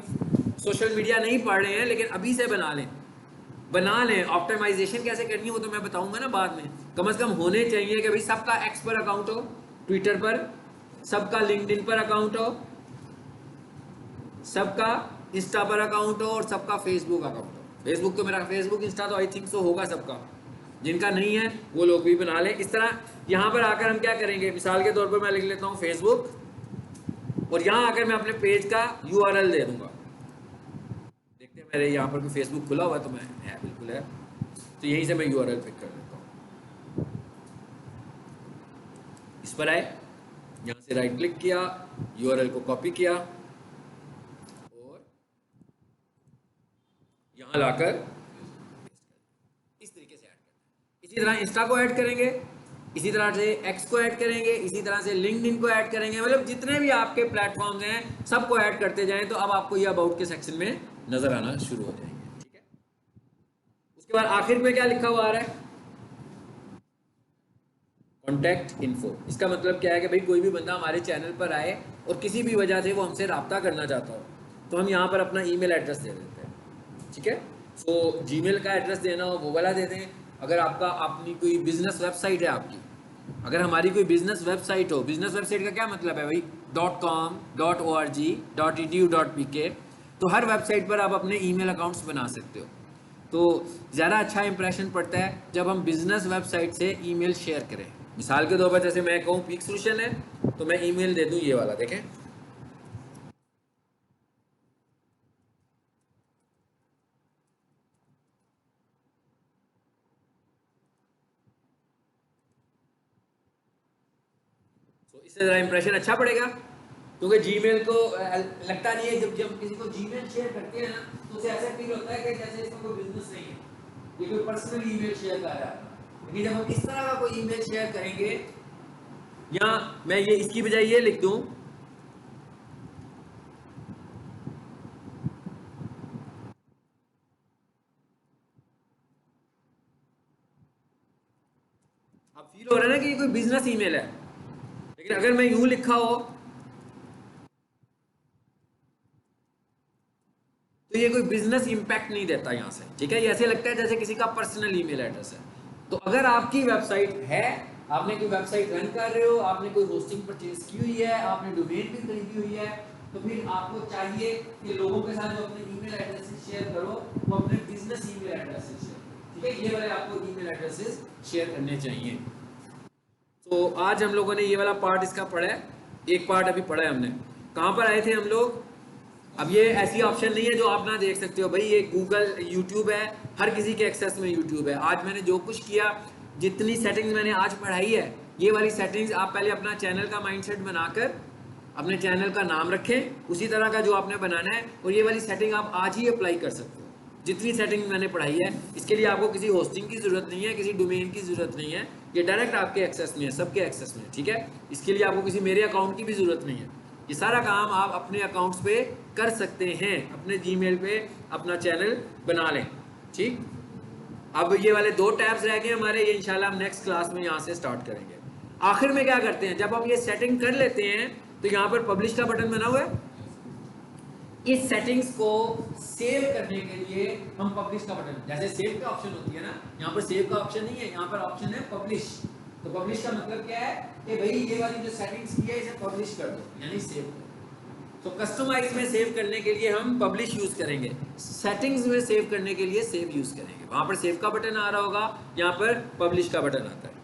सोशल मीडिया नहीं पढ़ रहे हैं, लेकिन अभी से बना लें। ऑप्टिमाइजेशन कैसे करनी है वो तो मैं बताऊंगा ना बाद में। कम से कम होने चाहिए कि भाई सबका एक्स पर अकाउंट हो, ट्विटर पर, सबका लिंक्डइन पर अकाउंट हो, सबका इंस्टा पर अकाउंट हो और सबका फेसबुक अकाउंट हो। फेसबुक तो मेरा, फेसबुक इंस्टा तो आई थिंक सो होगा सबका, जिनका नहीं है वो लोग भी बना लें। इस तरह यहाँ पर आकर हम क्या करेंगे, मिसाल के तौर पर मैं लिख लेता हूँ फेसबुक, और यहाँ आकर मैं अपने पेज का यूआरएल दे दूंगा। देखते हैं मेरे यहाँ पर भी फेसबुक खुला हुआ है, तो मैं है बिल्कुल है, तो यहीं से मैं यूआरएल पिक कर लेता हूँ। इस पर आए, यहाँ से राइट क्लिक किया, यूआरएल को कॉपी किया और यहाँ लाकर इस तरीके से ऐड करते हैं। इसी तरह इंस्टा को ऐड करेंगे, इसी तरह से एक्स को ऐड करेंगे, इसी तरह से लिंक्डइन को ऐड करेंगे। मतलब जितने भी आपके प्लेटफॉर्म्स हैं सबको ऐड करते जाएं, तो अब आपको ये अबाउट के सेक्शन में नजर आना शुरू हो जाएंगे, ठीक है। उसके बाद आखिर में क्या लिखा हुआ आ रहा है, कॉन्टैक्ट इन्फो। इसका मतलब क्या है कि भाई कोई भी बंदा हमारे चैनल पर आए और किसी भी वजह से वो हमसे रब्ता करना चाहता हो तो हम यहाँ पर अपना ईमेल एड्रेस दे देते हैं, ठीक है। सो जीमेल का एड्रेस देना हो वो वाला दे दें। अगर आपका अपनी कोई बिजनेस वेबसाइट है आपकी, अगर हमारी कोई बिजनेस वेबसाइट हो, बिजनेस वेबसाइट का क्या मतलब है भाई, .com, .org, .edu, .pk, तो हर वेबसाइट पर आप अपने ईमेल अकाउंट्स बना सकते हो। तो ज़्यादा अच्छा इंप्रेशन पड़ता है जब हम बिजनेस वेबसाइट से ईमेल शेयर करें। मिसाल के तौर पर जैसे मैं कहूँ पीक सोल्यूशन है, तो मैं ईमेल दे दूं ये वाला, देखें। तो इससे ज़रा इंप्रेशन अच्छा पड़ेगा, क्योंकि जीमेल को लगता नहीं है, जब जब किसी को जीमेल शेयर करते हैं ना तो उसे ऐसा फील होता है कि जैसे इसका कोई बिजनेस नहीं है, ये कोई पर्सनल ईमेल शेयर कर रहा है। लेकिन जब हम इस तरह का कोई ईमेल शेयर करेंगे, या मैं ये इसकी बजाय ये लिख दूं, अब फील हो रहा है ना कि ये कोई बिजनेस ईमेल है। लेकिन अगर मैं यूं लिखा हो तो ये कोई बिजनेस इंपैक्ट नहीं देता यहां से, ठीक है। ये ऐसे लगता है जैसे किसी का पर्सनल ईमेल एड्रेस है। तो अगर आपकी वेबसाइट है, आपने कोई वेबसाइट रन कर रहे हो, आपने कोई होस्टिंग परचेज की हुई है, आपने डोमेन भी खरीदी हुई है, तो फिर आपको चाहिए कि लोगों के साथ जो अपने ईमेल एड्रेसेस शेयर करो वो अपने बिजनेस ईमेल एड्रेसेस शेयर, ठीक है। ये वाले आपको ईमेल एड्रेसेस शेयर करने चाहिए। तो आज हम लोगों ने ये वाला पार्ट इसका पढ़ा है, एक पार्ट अभी पढ़ा है हमने। कहाँ पर आए थे हम लोग? अब ये ऐसी ऑप्शन नहीं है जो आप ना देख सकते हो भाई, ये गूगल यूट्यूब है, हर किसी के एक्सेस में यूट्यूब है। आज मैंने जो कुछ किया, जितनी सेटिंग्स मैंने आज पढ़ाई है, ये वाली सेटिंग्स आप पहले अपना चैनल का माइंडसेट बनाकर अपने चैनल का नाम रखें उसी तरह का जो आपने बनाना है, और ये वाली सेटिंग आप आज ही अप्लाई कर सकते हो। जितनी सेटिंग मैंने पढ़ाई है, इसके लिए आपको किसी होस्टिंग की ज़रूरत नहीं है, किसी डोमेन की ज़रूरत नहीं है, ये डायरेक्ट आपके एक्सेस में है, सबके एक्सेस में, ठीक है। इसके लिए आपको किसी मेरे अकाउंट की भी ज़रूरत नहीं है। ये सारा काम आप अपने अकाउंट्स पे कर सकते हैं, अपने जीमेल पे अपना चैनल बना लें, ठीक। अब ये वाले 2 टैब्स रह गए हमारे, ये इंशाल्लाह हम नेक्स्ट क्लास में यहाँ से स्टार्ट करेंगे। आखिर में क्या करते हैं, जब आप ये सेटिंग कर लेते हैं तो यहाँ पर पब्लिश का बटन बना हुआ है। इस सेटिंग्स को सेव करने के लिए हम पब्लिश का बटन, जैसे सेव का ऑप्शन होती है ना, यहाँ पर सेव का ऑप्शन नहीं है, यहाँ पर ऑप्शन है पब्लिश। तो पब्लिश का मतलब क्या है कि भाई ये वाली जो सेटिंग्स की है इसे पब्लिश कर दो, यानी सेव कर दो। तो कस्टमाइज में सेव करने के लिए हम पब्लिश यूज करेंगे, सेटिंग्स में सेव करने के लिए सेव यूज करेंगे। वहां पर सेव का बटन आ रहा होगा, यहाँ पर पब्लिश का बटन आता है।